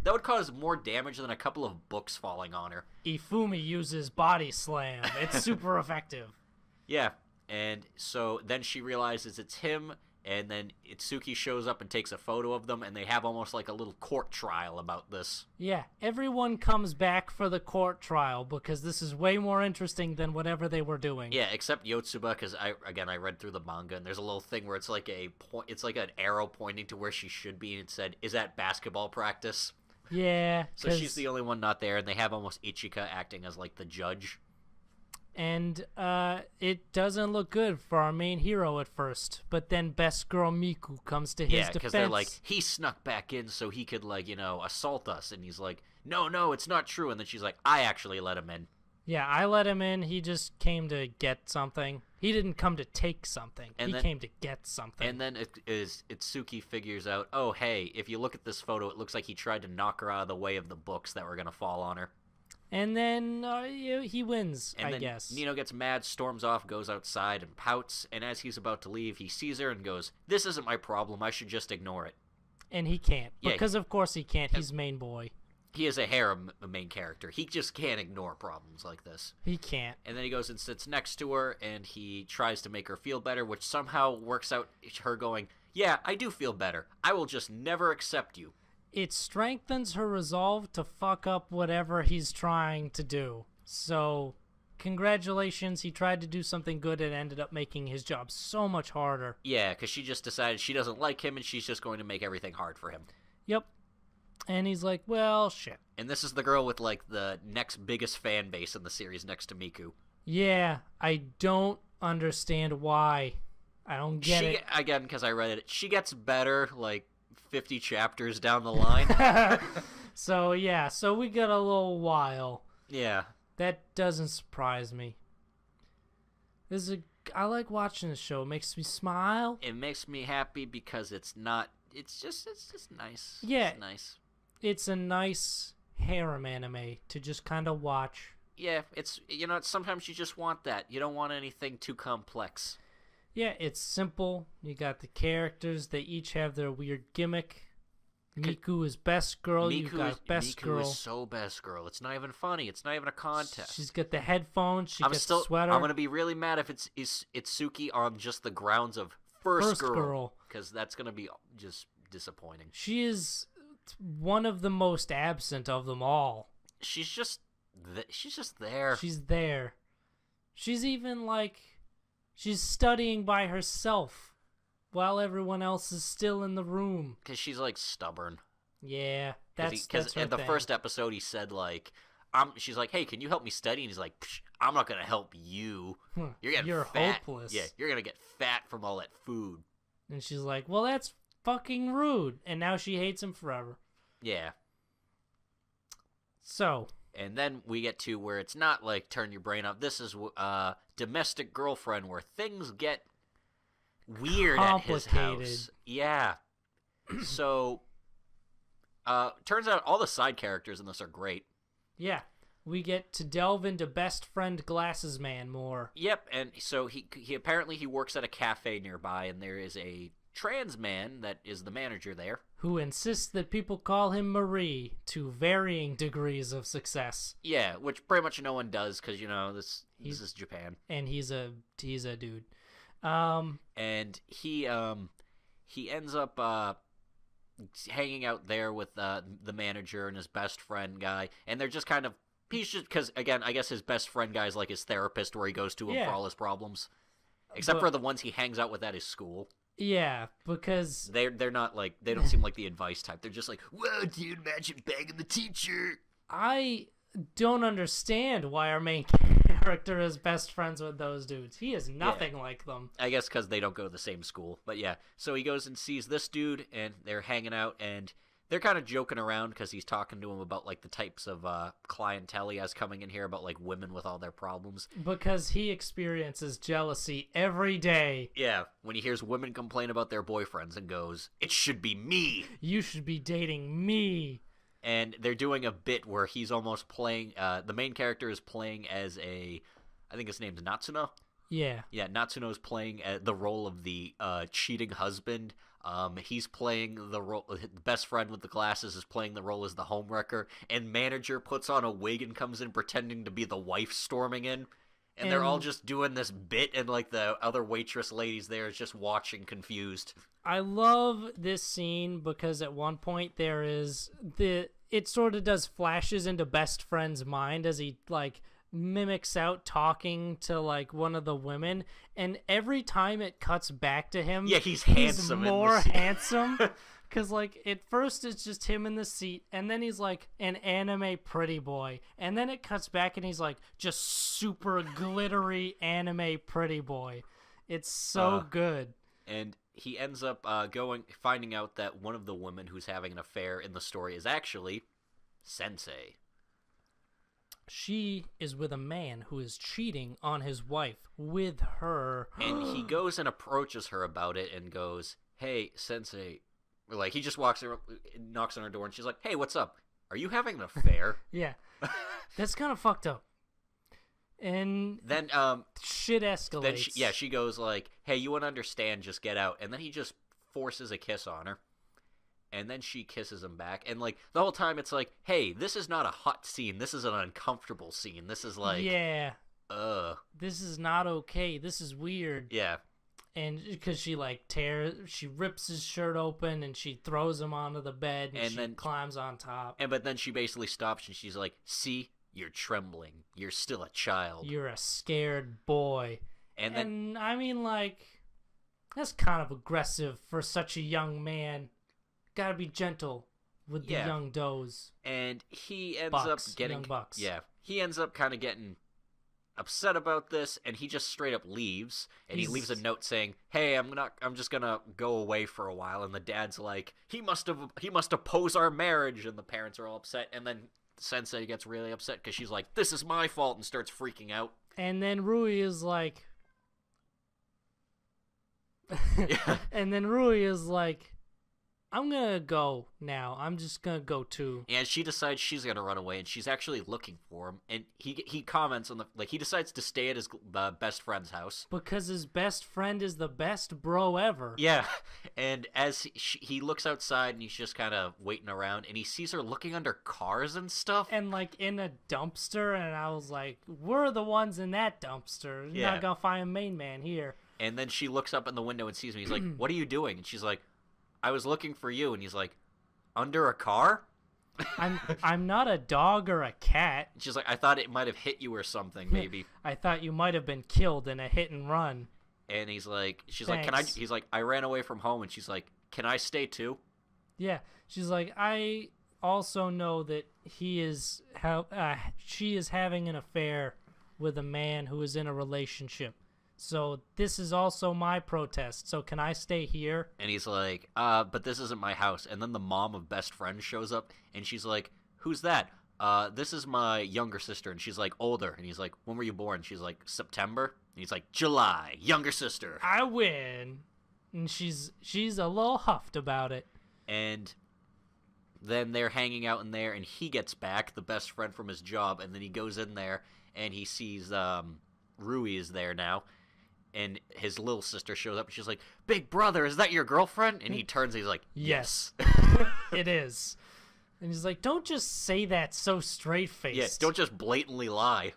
would cause more damage than a couple of books falling on her. Ifumi uses body slam. It's super effective. Yeah, and so then she realizes it's him, and then Itsuki shows up and takes a photo of them, and they have almost like a little court trial about this. Yeah, everyone comes back for the court trial because this is way more interesting than whatever they were doing. Yeah, except Yotsuba, because I read through the manga, and there's a little thing where it's like it's like an arrow pointing to where she should be, and it said, "Is that basketball practice?" Yeah. So she's the only one not there, and they have almost Ichika acting as like the judge. And it doesn't look good for our main hero at first, but then best girl Miku comes to his defense. Yeah, because they're like, he snuck back in so he could, like, assault us. And he's like, no, it's not true. And then she's like, I actually let him in. Yeah, I let him in. He just came to get something. He didn't come to take something. He came to get something. And then Itsuki figures out, oh, hey, if you look at this photo, it looks like he tried to knock her out of the way of the books that were going to fall on her. And then he wins, I guess. Nino gets mad, storms off, goes outside, and pouts. And as he's about to leave, he sees her and goes, this isn't my problem. I should just ignore it. And he can't. Because, of course, he can't. He's main boy. He is a harem main character. He just can't ignore problems like this. He can't. And then he goes and sits next to her, and he tries to make her feel better, which somehow works out her going, yeah, I do feel better. I will just never accept you. It strengthens her resolve to fuck up whatever he's trying to do. So, congratulations, he tried to do something good and ended up making his job so much harder. Yeah, because she just decided she doesn't like him and she's just going to make everything hard for him. Yep. And he's like, well, shit. And this is the girl with, like, the next biggest fan base in the series next to Miku. Yeah, I don't understand why. I don't get it. Again, because I read it, she gets better, like, 50 chapters down the line. So we got a little while. Yeah. That doesn't surprise me. This is a I like watching the show. It makes me smile. It makes me happy because it's not. It's just nice. Yeah, it's nice. It's a nice harem anime to just kind of watch. Yeah, it's sometimes you just want that. You don't want anything too complex. Yeah, it's simple. You got the characters. They each have their weird gimmick. Miku is best girl. You got best girl. Miku is so best girl. It's not even funny. It's not even a contest. She's got the headphones. She gets the sweater. I'm gonna be really mad if it's Itsuki on just the grounds of first girl, because that's gonna be just disappointing. She is one of the most absent of them all. She's just there. She's there. She's even she's studying by herself while everyone else is still in the room. Because she's stubborn. Yeah, that's her in the thing. first episode he said she's like, hey, can you help me study? And he's like, I'm not gonna help you. You're fat. Hopeless. Yeah, you're gonna get fat from all that food. And she's like, well, that's fucking rude. And now she hates him forever. Yeah. So. And then we get to where it's not turn your brain off. This is domestic girlfriend, where things get weird at his house. Yeah. So, turns out all the side characters in this are great. Yeah. We get to delve into best friend Glasses Man more. Yep, and so he apparently he works at a cafe nearby, and there is a trans man that is the manager there, who insists that people call him Marie to varying degrees of success. Yeah, which pretty much no one does, because this is Japan, and he's a dude. And he ends up hanging out there with the manager and his best friend guy, and they're just kind of because again, I guess his best friend guy is his therapist, where he goes to him for all his problems, except for the ones he hangs out with at his school. Yeah, because they're not they don't seem like the advice type. They're just whoa, dude, imagine banging the teacher. I don't understand why our main character is best friends with those dudes. He is nothing like them. I guess because they don't go to the same school. But yeah, so he goes and sees this dude, and they're hanging out, and they're kind of joking around because he's talking to him about the types of clientele he has coming in here, about women with all their problems. Because he experiences jealousy every day. Yeah, when he hears women complain about their boyfriends and goes, "It should be me. You should be dating me." And they're doing a bit where he's almost playing. The main character is playing as I think his name's Natsuno. Yeah. Yeah, Natsuno's playing the role of the cheating husband. He's playing the role. The best friend with the glasses is playing the role as the homewrecker, and manager puts on a wig and comes in pretending to be the wife storming in, and they're all just doing this bit, and the other waitress ladies there is just watching confused. I love this scene because at one point it sort of does flashes into best friend's mind as he mimics out talking to one of the women, and every time it cuts back to him, he's handsome, more handsome, because at first it's just him in the seat, and then he's an anime pretty boy, and then it cuts back and he's just super glittery anime pretty boy. It's so good. And he ends up finding out that one of the women who's having an affair in the story is actually Sensei. She is with a man who is cheating on his wife with her. And he goes and approaches her about it and goes, "Hey, Sensei." He just knocks on her door, and she's like, "Hey, what's up? Are you having an affair?" Yeah. That's kind of fucked up. And then shit escalates. Then she goes "Hey, you wouldn't understand, just get out." And then he just forces a kiss on her. And then she kisses him back. And, the whole time it's hey, this is not a hot scene. This is an uncomfortable scene. This is yeah. This is not okay. This is weird. Yeah. And because she, she rips his shirt open and she throws him onto the bed and she then climbs on top. But then she basically stops and she's like, "See, you're trembling. You're still a child. You're a scared boy." And I mean, that's kind of aggressive for such a young man. Gotta be gentle with the young does. And he ends up getting young bucks. Yeah, he ends up kind of getting upset about this, and he just straight up leaves. And he leaves a note saying, "Hey, I'm just gonna go away for a while." And the dad's like, he must oppose our marriage. And the parents are all upset. And then Sensei gets really upset because she's like, "This is my fault," and starts freaking out. And then Rui is like, And then Rui is like, I'm gonna go now. I'm just gonna go too. And she decides she's gonna run away, and she's actually looking for him. And he comments on he decides to stay at his best friend's house because his best friend is the best bro ever. Yeah, and as he looks outside, and he's just kind of waiting around, and he sees her looking under cars and stuff, and like in a dumpster. And I was like, we're the ones in that dumpster. You're not gonna find main man here. And then she looks up in the window and sees me. He's like, "What are you doing?" And she's like, I was looking for you. And he's like, under a car? I'm not a dog or a cat. And she's like, I thought it might have hit you or something, maybe. I thought you might have been killed in a hit and run. And she's Thanks. like, can I? He's like, I ran away from home. And she's like, can I stay too? Yeah. She's like, I also know that she is having an affair with a man who is in a relationship. So this is also my protest. So can I stay here? And he's like, but this isn't my house. And then the mom of best friend shows up, and she's like, who's that? This is my younger sister. And she's like, older. And he's like, when were you born? She's like, September. And he's like, July, younger sister. I win. And she's a little huffed about it. And then they're hanging out in there, and he gets back, the best friend from his job, and then he goes in there, and he sees Rui is there now. And his little sister shows up, and she's like, big brother, is that your girlfriend? And he turns, and he's like, yes. It is. And he's like, don't just say that so straight-faced. Yeah, don't just blatantly lie.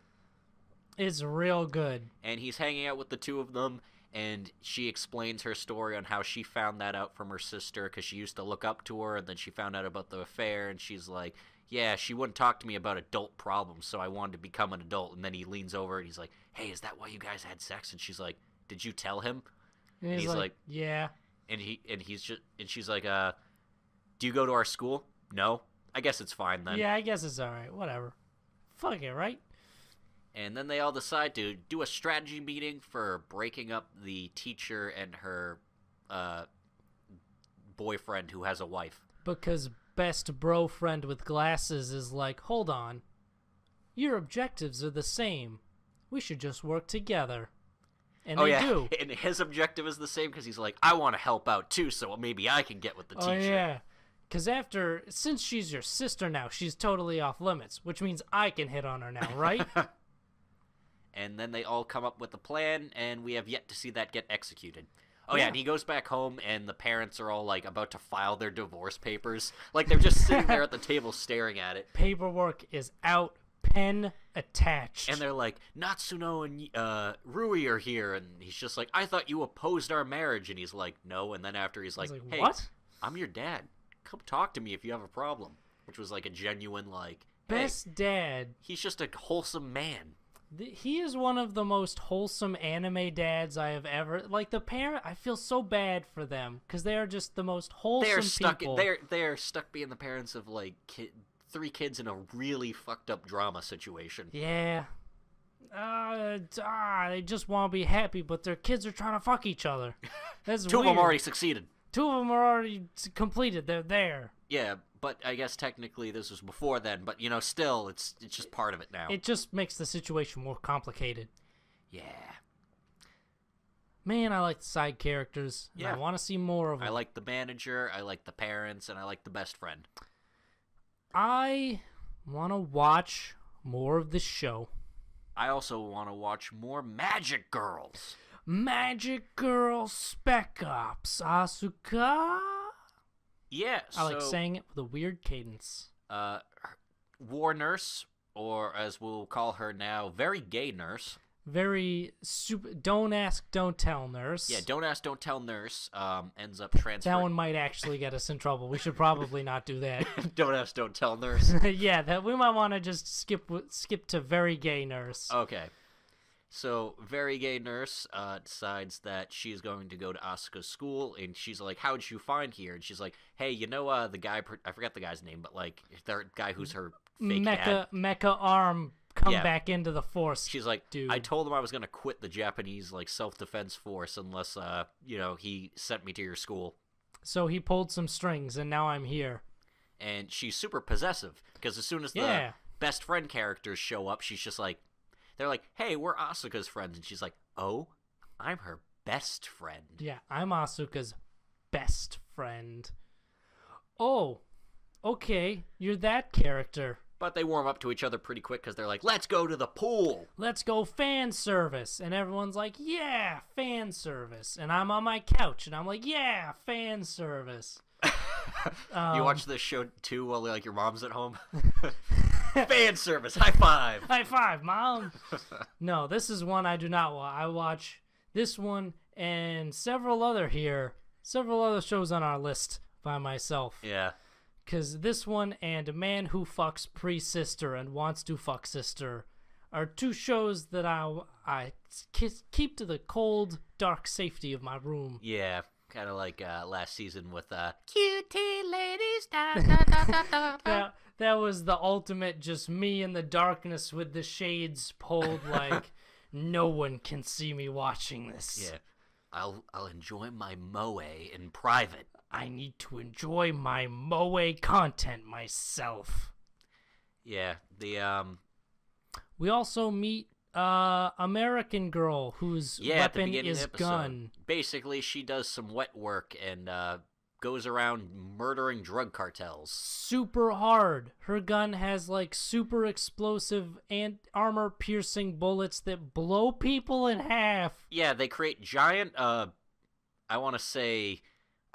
It's real good. And he's hanging out with the two of them, and she explains her story on how she found that out from her sister, because she used to look up to her, and then she found out about the affair, and she's like, yeah, she wouldn't talk to me about adult problems, so I wanted to become an adult. And then he leans over, and he's like, hey, is that why you guys had sex? And she's like, did you tell him? And he's like, yeah. And she's like, do you go to our school? No. I guess it's fine then. Yeah, I guess it's all right. Whatever. Fuck it, right? And then they all decide to do a strategy meeting for breaking up the teacher and her boyfriend who has a wife. Because best bro friend with glasses is like, hold on. Your objectives are the same. We should just work together. And they do. And his objective is the same because he's like, I want to help out too, so maybe I can get with the teacher. Oh, yeah. Because since she's your sister now, she's totally off limits, which means I can hit on her now, right? And then they all come up with a plan, and we have yet to see that get executed. Oh, yeah, and he goes back home, and the parents are all, like, about to file their divorce papers. Like, they're just sitting there at the table staring at it. Paperwork is out, pen attached. And they're like, Natsuno and Rui are here, and he's just like, I thought you opposed our marriage. And he's like, no, and then after he's like, hey, what? I'm your dad. Come talk to me if you have a problem. Which was, like, a genuine, like, best dad. He's just a wholesome man. He is one of the most wholesome anime dads I have ever. Like, the parent, I feel so bad for them because they are just the most wholesome people. They're stuck being the parents of like 3 kids in a really fucked up drama situation. Yeah. They just want to be happy, but their kids are trying to fuck each other. That's 2 weird. of them already succeeded. 2 of them are already completed. They're there. Yeah, but I guess technically this was before then, but you know, still, it's just part of it now. It just makes the situation more complicated. Yeah. Man, I like the side characters. And yeah. I want to see more of them. I like the manager, I like the parents, and I like the best friend. I want to watch more of this show. I also want to watch more Magic Girls. Magic Girl Spec Ops Asuka. Yeah, I like saying it with a weird cadence. War Nurse, or as we'll call her now, Very Gay Nurse. Very super. Don't ask, don't tell nurse. Yeah, don't ask, don't tell nurse. Ends up transferring. That one might actually get us in trouble. We should probably not do that. Don't ask, don't tell nurse. Yeah, that we might want to just skip to Very Gay Nurse. Okay. So, Very Gay Nurse decides that she's going to go to Asuka's school, and she's like, how'd you find here? And she's like, hey, you know the guy, I forgot the guy's name, but like, the guy who's her fake dad. Mecha arm come back into the force. She's like, dude. I told him I was going to quit the Japanese like self-defense force unless, he sent me to your school. So he pulled some strings, and now I'm here. And she's super possessive, because as soon as the best friend characters show up, she's just like, they're like, hey, we're Asuka's friends. And she's like, oh, I'm her best friend. Yeah, I'm Asuka's best friend. Oh, okay, you're that character. But they warm up to each other pretty quick because they're like, let's go to the pool. Let's go fan service. And everyone's like, yeah, fan service. And I'm on my couch and I'm like, yeah, fan service. You watch this show too while like your mom's at home? Fan service. High five. High five, Mom. No, this is one I do not watch. I watch this one and several other shows on our list by myself. Yeah. Because this one and A Man Who Fucks Pre-Sister and Wants to Fuck Sister are two shows that I keep to the cold, dark safety of my room. Yeah, kind of like last season with Cutie Ladies. Da, da, da, da, da. That was the ultimate just me in the darkness with the shades pulled like no one can see me watching this. Yeah, I'll enjoy my moe in private. I need to enjoy my moe content myself. Yeah, we also meet American girl whose weapon is gun. Basically, she does some wet work and goes around murdering drug cartels. Super hard. Her gun has like super explosive and armor-piercing bullets that blow people in half. Yeah, they create giant. I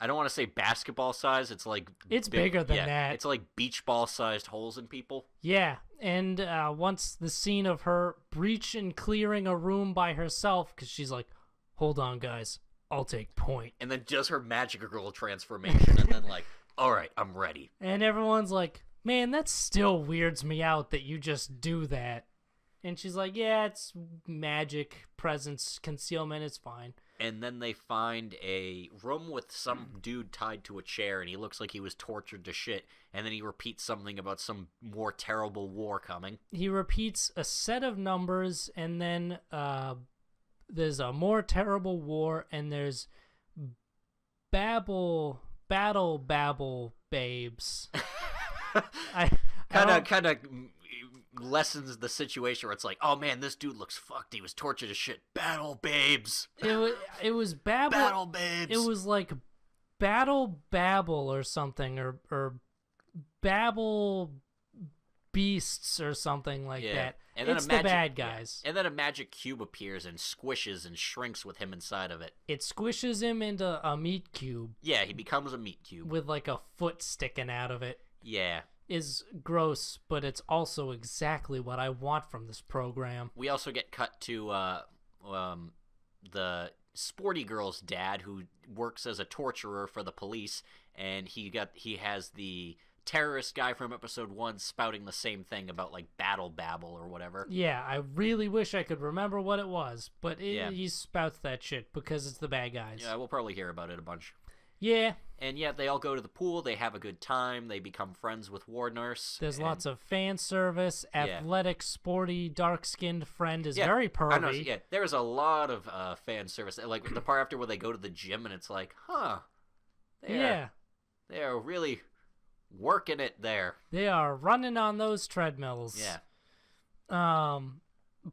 don't want to say basketball size. It's like it's bigger than that. It's like beach ball sized holes in people. Yeah, and once the scene of her breach and clearing a room by herself, because she's like, "Hold on, guys, I'll take point." And then does her magic girl transformation, and then like, "All right, I'm ready." And everyone's like, "Man, that still weirds me out that you just do that." And she's like, "Yeah, it's magic, presence, concealment. It's fine." And then they find a room with some dude tied to a chair, and he looks like he was tortured to shit. And then he repeats something about some more terrible war coming. He repeats a set of numbers, and then there's a more terrible war, and there's battle babes. Kind of lessens the situation where it's like, oh man, this dude looks fucked. He was tortured as shit. Battle babes. It was babble. Battle babes. It was like battle babble or something, or babble beasts or something like that. And then it's the bad guys. Yeah. And then a magic cube appears and squishes and shrinks with him inside of it. It squishes him into a meat cube. Yeah, he becomes a meat cube with like a foot sticking out of it. Yeah. Is gross, but it's also exactly what I want from this program. We also get cut to the sporty girl's dad, who works as a torturer for the police, and he has the terrorist guy from episode 1 spouting the same thing about like battle babble or whatever. Yeah, I really wish I could remember what it was, but he spouts that shit because it's the bad guys. Yeah, we'll probably hear about it a bunch. Yeah. And yeah, they all go to the pool. They have a good time. They become friends with War Nurse. There's lots of fan service. Athletic, sporty, dark-skinned friend is very pervy. I know, yeah, there's a lot of fan service. Like the part after where they go to the gym and it's like, they are really working it there. They are running on those treadmills. Yeah.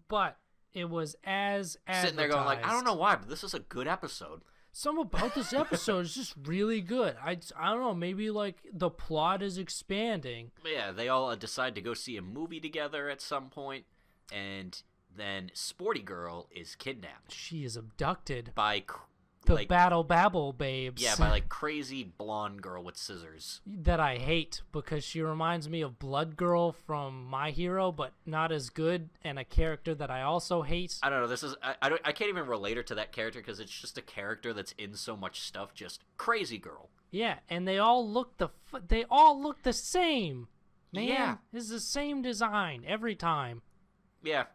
But it was as advertised. Sitting there going like, I don't know why, but this is a good episode. Something about this episode is just really good. I don't know, maybe like the plot is expanding. Yeah, they all decide to go see a movie together at some point, and then Sporty Girl is kidnapped. She is abducted by the battle babble babes. Yeah, by like crazy blonde girl with scissors that I hate because she reminds me of Blood Girl from My Hero, but not as good, and a character that I also hate. I don't know. This is I can't even relate her to that character because it's just a character that's in so much stuff. Just crazy girl. Yeah, and they all look the same. Man, yeah, it's the same design every time. Yeah.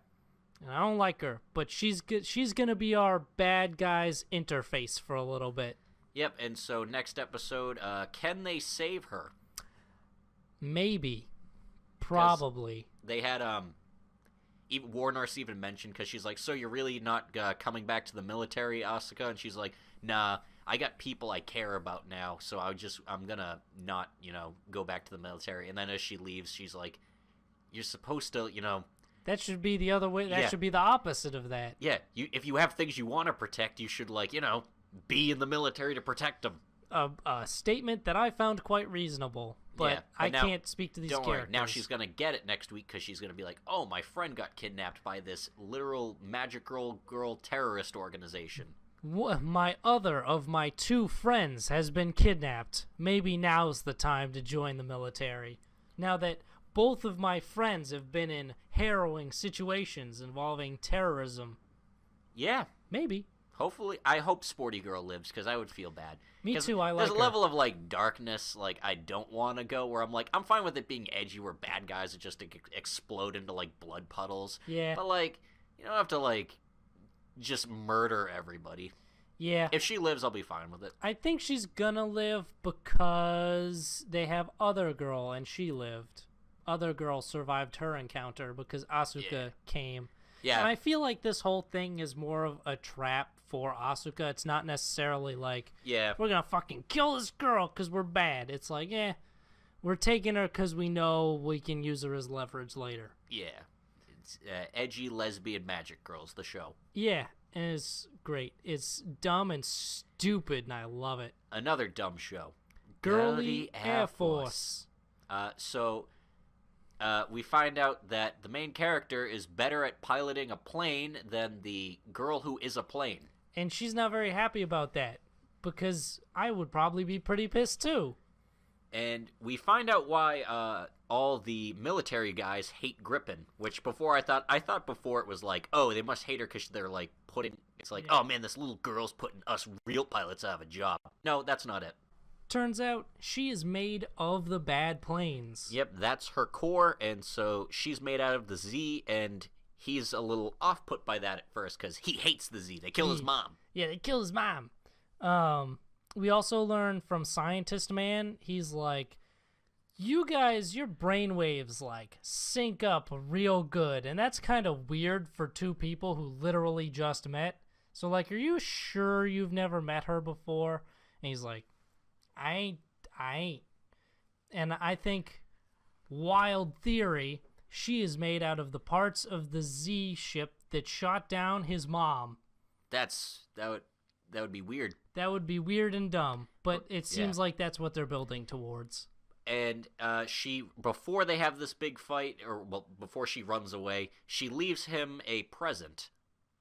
And I don't like her, but she's good. She's gonna be our bad guys interface for a little bit. Yep. And so next episode, can they save her? Maybe, probably. They had War Nurse even mentioned, because she's like, so you're really not coming back to the military, Asuka? And she's like, nah, I got people I care about now, so I'm gonna not go back to the military. And then as she leaves, she's like, you're supposed to That should be the other way. That should be the opposite of that. Yeah, if you have things you want to protect, you should, like, be in the military to protect them. A statement that I found quite reasonable, but I can't speak to these characters. Don't worry, now she's going to get it next week because she's going to be like, oh, my friend got kidnapped by this literal magical girl terrorist organization. My other of my 2 friends has been kidnapped. Maybe now's the time to join the military. Now that both of my friends have been in harrowing situations involving terrorism. Yeah. Maybe. Hopefully, I hope Sporty Girl lives, because I would feel bad. Me too, I like her. There's a level of, like, darkness, like, I don't want to go, where I'm like, I'm fine with it being edgy, where bad guys would just explode into, like, blood puddles. Yeah. But, like, you don't have to, like, just murder everybody. Yeah. If she lives, I'll be fine with it. I think she's gonna live because they have Other Girl, and she lived. Other Girl survived her encounter because Asuka came. Yeah. And I feel like this whole thing is more of a trap for Asuka. It's not necessarily like, we're gonna fucking kill this girl because we're bad. It's like, we're taking her because we know we can use her as leverage later. Yeah. It's edgy lesbian magic girls, the show. Yeah, and it's great. It's dumb and stupid, and I love it. Another dumb show. Girly Air Force. We find out that the main character is better at piloting a plane than the girl who is a plane. And she's not very happy about that, because I would probably be pretty pissed too. And we find out why all the military guys hate Gripen, which before I thought before it was like, oh, they must hate her because they're like it's like, oh man, this little girl's putting us real pilots out of a job. No, that's not it. Turns out she is made of the bad planes. Yep, that's her core, and so she's made out of the Z, and he's a little off-put by that at first because he hates the Z. They kill his mom. Yeah, they kill his mom. We also learn from Scientist Man, he's like, you guys, your brainwaves, like, sync up real good, and that's kind of weird for 2 people who literally just met. So, like, are you sure you've never met her before? And he's like, I ain't. And I think, wild theory, she is made out of the parts of the Z ship that shot down his mom. That would be weird. That would be weird and dumb, but it seems like that's what they're building towards. And before they have this big fight, before she runs away, she leaves him a present.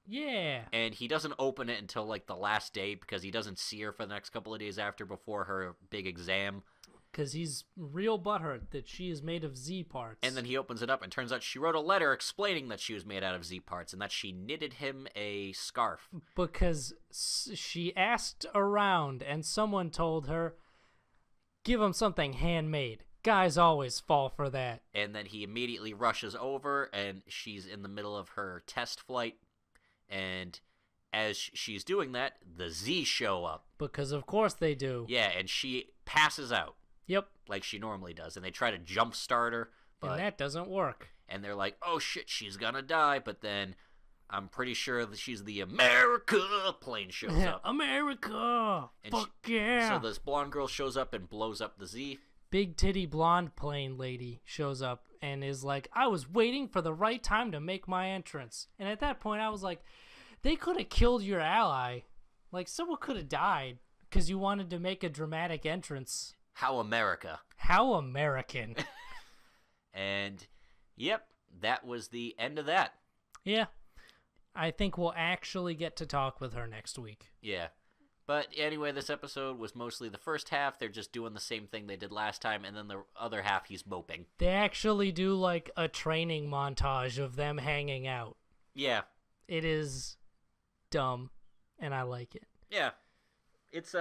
Yeah. And he doesn't open it until, like, the last day because he doesn't see her for the next couple of days before her big exam. Because he's real butthurt that she is made of Z parts. And then he opens it up and turns out she wrote a letter explaining that she was made out of Z parts and that she knitted him a scarf. Because she asked around and someone told her, give him something handmade. Guys always fall for that. And then he immediately rushes over and she's in the middle of her test flight. And as she's doing that, the Z show up. Because of course they do. Yeah, and she passes out. Yep. Like she normally does. And they try to jumpstart her. And that doesn't work. And they're like, oh shit, she's gonna die. But then I'm pretty sure that she's the America plane shows up. America! And Fuck yeah! So this blonde girl shows up and blows up the Z. Big titty blonde plane lady shows up and is like, I was waiting for the right time to make my entrance. And at that point I was like, they could have killed your ally. Like, someone could have died because you wanted to make a dramatic entrance. How America. How American. And, yep, that was the end of that. Yeah. I think we'll actually get to talk with her next week. Yeah. But anyway, this episode was mostly the first half. They're just doing the same thing they did last time, and then the other half, he's moping. They actually do, like, a training montage of them hanging out. Yeah. It is dumb, and I like it. Yeah. It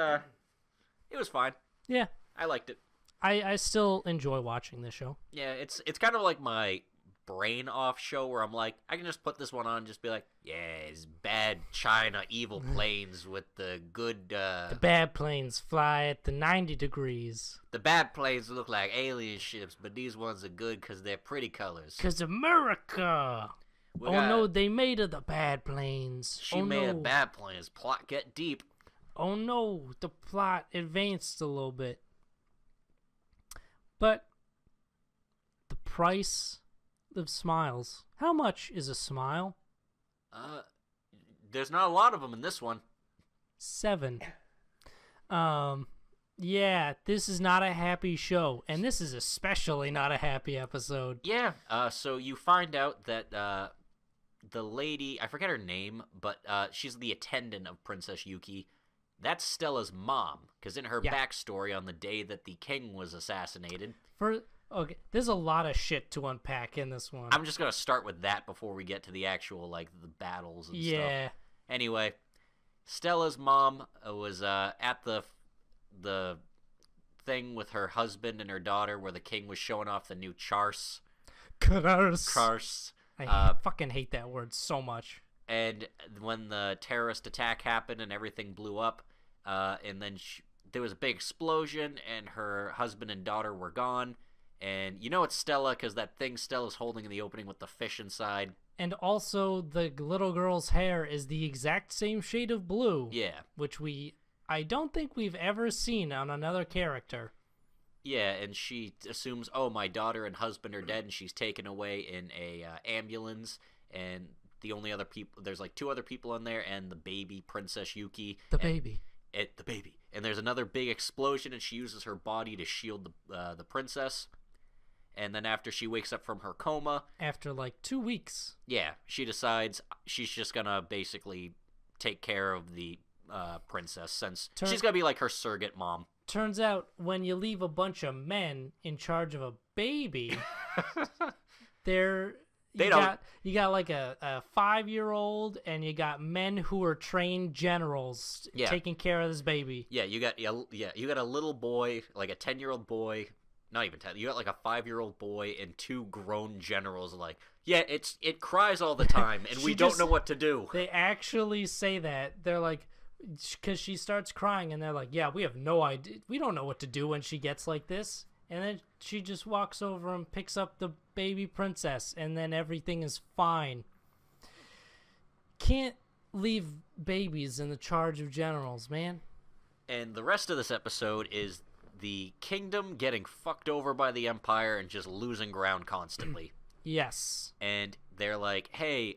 was fine. Yeah. I liked it. I still enjoy watching this show. Yeah, it's kind of like my brain off show where I'm like, I can just put this one on and just be like, yeah, it's bad China evil planes with the good the bad planes fly at the 90 degrees. The bad planes look like alien ships, but these ones are good because they're pretty colors. Because America! No, they made of the bad planes. She made of bad planes. Plot get deep. Oh no, the plot advanced a little bit. But the price of smiles. How much is a smile? There's not a lot of them in this one. 7. Yeah, this is not a happy show, and this is especially not a happy episode. Yeah, so you find out that the lady, I forget her name, but she's the attendant of Princess Yuki. That's Stella's mom, because in her backstory on the day that the king was assassinated... Okay, there's a lot of shit to unpack in this one. I'm just going to start with that before we get to the actual, like, the battles and stuff. Anyway, Stella's mom was at the thing with her husband and her daughter where the king was showing off the new Chars. I fucking hate that word so much. And when the terrorist attack happened and everything blew up, and then there was a big explosion and her husband and daughter were gone. And you know it's Stella because that thing Stella's holding in the opening with the fish inside. And also the little girl's hair is the exact same shade of blue. Yeah. Which I don't think we've ever seen on another character. Yeah, and she assumes, oh, my daughter and husband are dead, and she's taken away in a ambulance. And the only other people, there's like 2 other people in there, and the baby, Princess Yuki. The baby. And there's another big explosion, and she uses her body to shield the princess. And then after she wakes up from her coma... After like 2 weeks. Yeah, she decides she's just going to basically take care of the princess since she's going to be like her surrogate mom. Turns out when you leave a bunch of men in charge of a baby, you got like a 5-year-old and you got men who are trained generals taking care of this baby. Yeah, you got a little boy, like a 10-year-old boy. Not even 10. You got like a 5-year-old boy and 2 grown generals. Like, it cries all the time, and we don't know what to do. They actually say that. They're like, because she starts crying, and they're like, yeah, we have no idea. We don't know what to do when she gets like this. And then she just walks over and picks up the baby princess, and then everything is fine. Can't leave babies in the charge of generals, man. And the rest of this episode is the kingdom getting fucked over by the Empire and just losing ground constantly. Yes. And they're like, hey,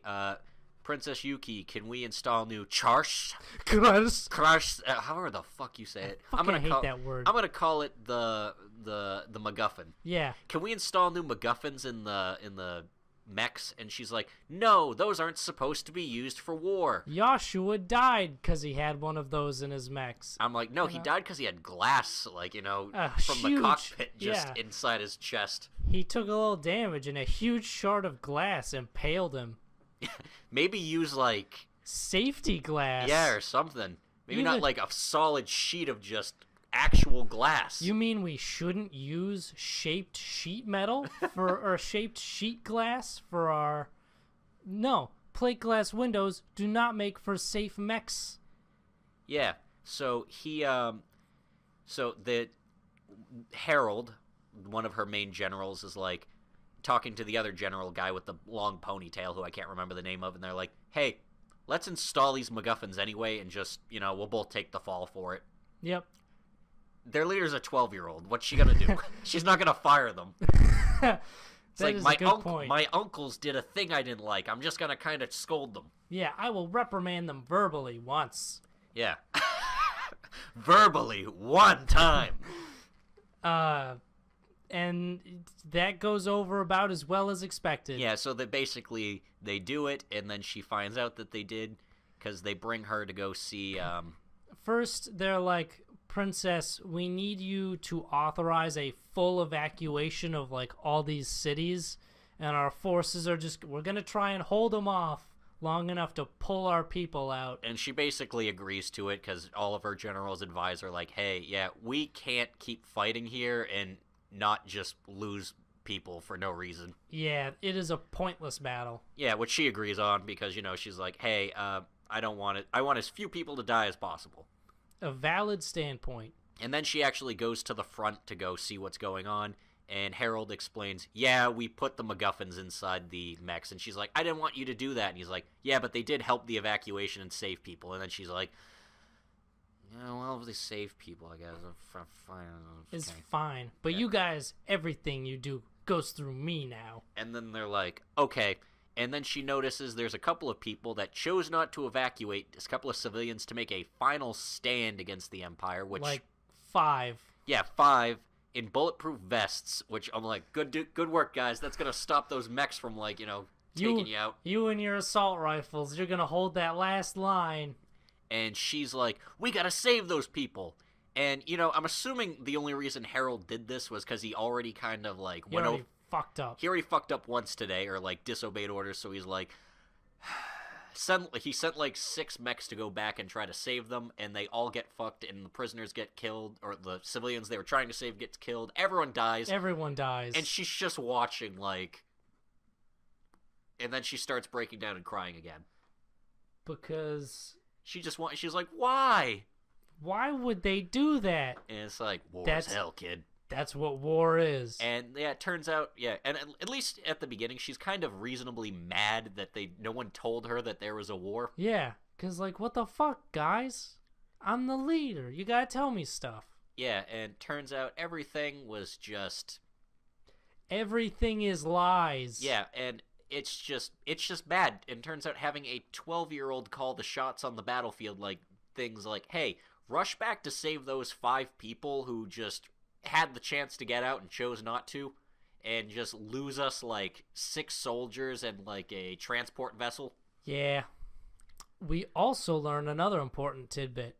Princess Yuki, can we install new Chars? However the fuck you say it. I hate that word. I'm gonna call it the MacGuffin. Yeah. Can we install new MacGuffins in the mechs? And she's like, no, those aren't supposed to be used for war. Joshua died because he had one of those in his mechs. I'm like, no, he died because he had glass, like, from huge, the cockpit inside his chest. He took a little damage and a huge shard of glass impaled him. Maybe use, like... safety glass. Yeah, or something. Maybe not, like, a solid sheet of just actual glass. You mean we shouldn't use shaped sheet metal or shaped sheet glass for our... No, plate glass windows do not make for safe mechs. Yeah, so so the Herald, one of her main generals, is like talking to the other general guy with the long ponytail who I can't remember the name of, and they're like, hey, let's install these MacGuffins anyway and just, we'll both take the fall for it. Yep. Their leader's a 12-year-old. What's she gonna do? She's not gonna fire them. It's like, my uncles did a thing I didn't like. I'm just gonna kind of scold them. Yeah, I will reprimand them verbally once. Yeah. Verbally, one time. And that goes over about as well as expected. Yeah, so they do it, and then she finds out that they did, because they bring her to go see... First, they're like, Princess, we need you to authorize a full evacuation of, like, all these cities, and our forces are we're gonna try and hold them off long enough to pull our people out. And she basically agrees to it, because all of her generals advise her, like, hey, yeah, we can't keep fighting here and not just lose people for no reason. Yeah, it is a pointless battle. Yeah, which she agrees on, because, she's like, hey, I don't want it. I want as few people to die as possible. A valid standpoint. And then she actually goes to the front to go see what's going on, and Harold explains, yeah, we put the MacGuffins inside the mechs, and she's like, I didn't want you to do that, and he's like, yeah, but they did help the evacuation and save people, and then she's like, yeah, well, if they save people, I guess, fine. It's fine, but you guys, everything you do goes through me now. And then they're like, okay. And then she notices there's a couple of people that chose not to evacuate, a couple of civilians, to make a final stand against the Empire, which... Like 5. Yeah, 5 in bulletproof vests, which I'm like, good work, guys. That's going to stop those mechs from, like, taking you out. You and your assault rifles, you're going to hold that last line. And she's like, we got to save those people. And, I'm assuming the only reason Harold did this was because he already kind of, like, fucked up. He already fucked up once today, or, like, disobeyed orders, so he's like... He sent, like, 6 mechs to go back and try to save them, and they all get fucked, and the prisoners get killed, or the civilians they were trying to save gets killed. Everyone dies. And she's just watching, like... And then she starts breaking down and crying again. Because... She's like, why? Why would they do that? And it's like, war is hell, kid. That's what war is. And yeah, it turns out, and at least at the beginning, she's kind of reasonably mad that no one told her that there was a war. Yeah, because, like, what the fuck, guys? I'm the leader. You gotta tell me stuff. Yeah, and turns out everything was just... Everything is lies. Yeah, and it's just bad. And turns out having a 12-year-old call the shots on the battlefield, like, things like, hey, rush back to save those 5 people who just... had the chance to get out and chose not to, and just lose us like 6 soldiers and like a transport vessel. Yeah. We also learn another important tidbit.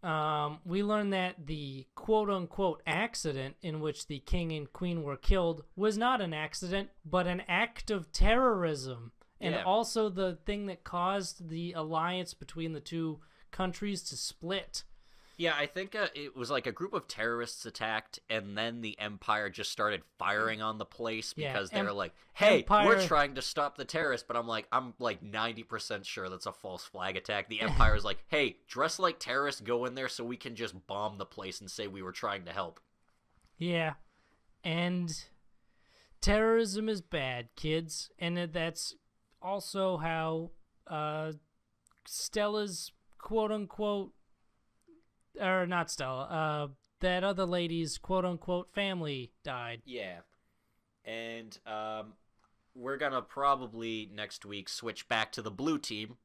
We learned that the quote-unquote accident in which the king and queen were killed was not an accident, but an act of terrorism. And also the thing that caused the alliance between the two countries to split. Yeah, I think it was like a group of terrorists attacked, and then the Empire just started firing on the place because they were like, hey, we're trying to stop the terrorists. But I'm like 90% sure that's a false flag attack. The Empire's like, hey, dress like terrorists, go in there so we can just bomb the place and say we were trying to help. Yeah, and terrorism is bad, kids. And that's also how Stella's quote-unquote... Or not Stella, that other lady's quote-unquote family died. Yeah. And we're going to probably next week switch back to the blue team.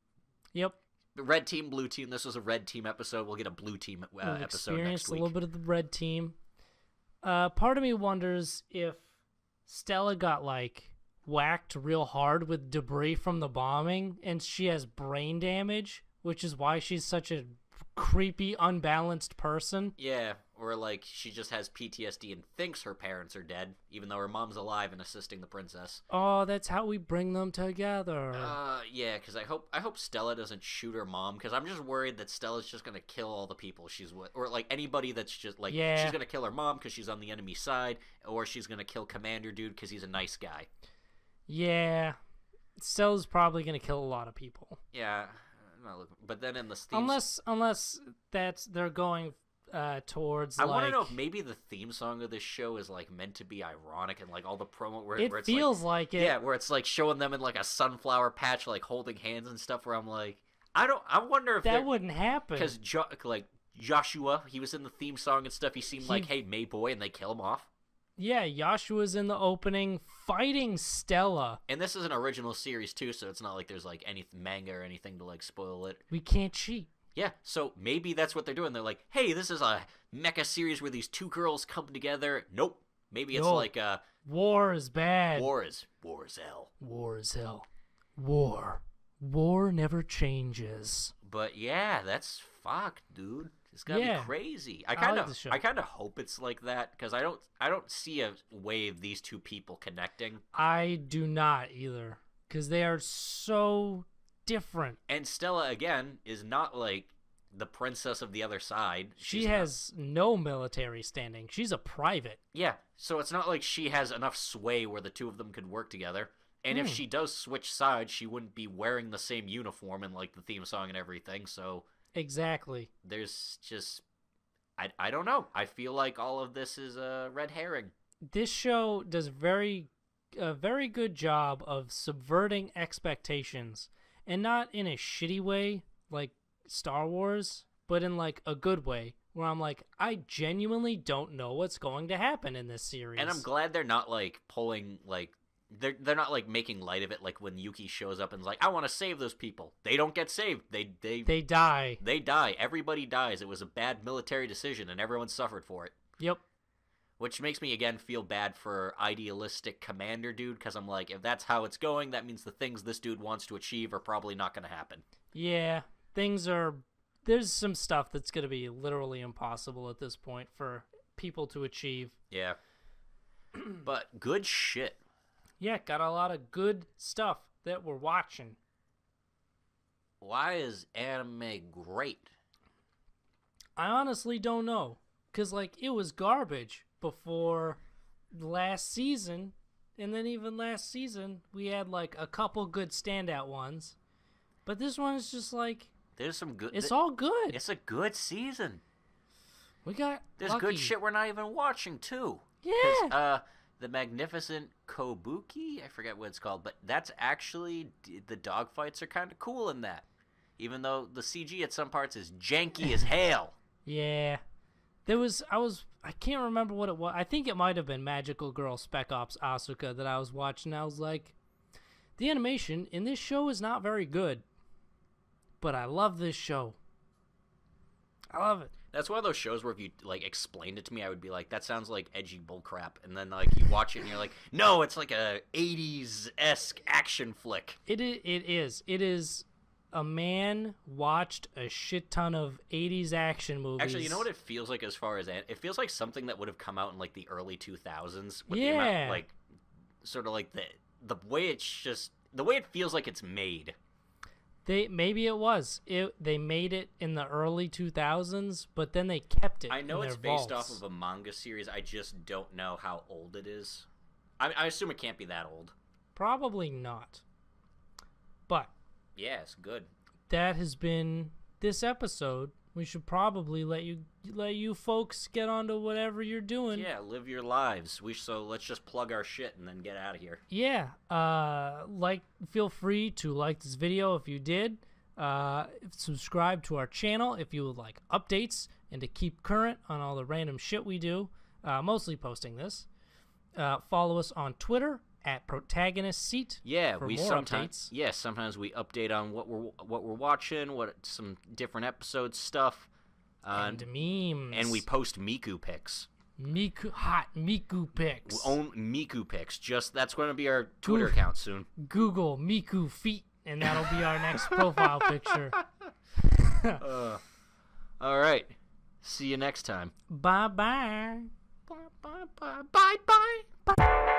Yep. Red team, blue team. This was a red team episode. We'll get a blue team episode next week. Experienced a little bit of the red team. Part of me wonders if Stella got, like, whacked real hard with debris from the bombing, and she has brain damage, which is why she's such a creepy, unbalanced person. Yeah, or like she just has PTSD and thinks her parents are dead, even though her mom's alive and assisting the princess. Oh, that's how we bring them together. Yeah, because I hope Stella doesn't shoot her mom, because I'm just worried that Stella's just gonna kill all the people she's with, or like anybody that's just like she's gonna kill her mom because she's on the enemy side, or she's gonna kill Commander Dude because he's a nice guy. Yeah, Stella's probably gonna kill a lot of people. Yeah. But then in the unless they're going towards. I want to know if maybe the theme song of this show is like meant to be ironic and like all the promo where it it's feels like it. Yeah, where it's like showing them in like a sunflower patch, like holding hands and stuff. Where I'm like, I wonder if that wouldn't happen because like Joshua, he was in the theme song and stuff. He seemed like, hey, May boy, and they kill him off. Yeah, Joshua's in the opening fighting Stella. And this is an original series, too, so it's not like there's, like, any manga or anything to, like, spoil it. We can't cheat. Yeah, so maybe that's what they're doing. They're like, hey, this is a mecha series where these 2 girls come together. Nope. Maybe it's like war is bad. War is hell. War is hell. War never changes. But, yeah, that's fucked, dude. It's gotta be crazy. I kind of hope it's like that because I don't see a way of these 2 people connecting. I do not either because they are so different. And Stella again is not like the princess of the other side. She has no military standing. She's a private. Yeah, so it's not like she has enough sway where the 2 of them could work together. And if she does switch sides, she wouldn't be wearing the same uniform and like the theme song and everything. So. Exactly. There's just... I don't know. I feel like all of this is a red herring. This show does a very good job of subverting expectations. And not in a shitty way, like Star Wars, but in like a good way. where I'm like, I genuinely don't know what's going to happen in this series. And I'm glad they're not like pulling like they're not like making light of it, like when Yuki shows up and is like, I want to save those people. They don't get saved. They die. They die. Everybody dies. It was a bad military decision and everyone suffered for it. Yep. Which makes me again feel bad for idealistic commander dude, because I'm like, if that's how it's going, that means the things this dude wants to achieve are probably not going to happen. Yeah, there's some stuff that's going to be literally impossible at this point for people to achieve. Yeah. But good shit. Yeah, got a lot of good stuff that we're watching. Why is anime great? I honestly don't know. Because, like, it was garbage before last season. And then even last season, we had, like, a couple good standout ones. But this one is just, like... There's some good... It's all good. It's a good season. There's lucky. good shit we're not even watching, too. Yeah. The Magnificent Kobuki, I forget what it's called, but that's actually... The dogfights are kind of cool in that. Even though the CG at some parts is janky as hell. Yeah. I can't remember what it was. I think it might have been Magical Girl Spec Ops Asuka that I was watching. I was like, the animation in this show is not very good, but I love this show. I love it. That's one of those shows where if you like explained it to me, I would be like, that sounds like edgy bullcrap. And then like you watch it and you're like, no, it's like a 80s-esque action flick. It is. It is. A man watched a shit ton of 80s action movies. Actually, you know what it feels like as far as... It feels like something that would have come out in, like, the early 2000s. With yeah. The amount, like, sort of like the way it's just... The way it feels like it's made. Maybe it was. They made it in the early 2000s, but then they kept it I know in it's their based vaults. off of a manga series. I just don't know how old it is. I assume it can't be that old. Probably not. But... Yeah, it's good. That has been this episode. We should probably let you folks get on to whatever you're doing. Yeah, live your lives. So let's just plug our shit and then get out of here. Yeah. Feel free to like this video if you did. Subscribe to our channel if you would like updates and to keep current on all the random shit we do. Mostly posting this. Follow us on Twitter at Protagonist Seat. Yeah, for we more sometimes updates. Yeah, sometimes we update on what we're watching, what some different episode stuff, And memes. and we post Miku pics. Hot Miku pics. We own Miku pics. That's going to be our Twitter account soon. Google Miku feet, and that'll be our next profile picture. All right. See you next time. Bye bye. Bye bye bye bye bye.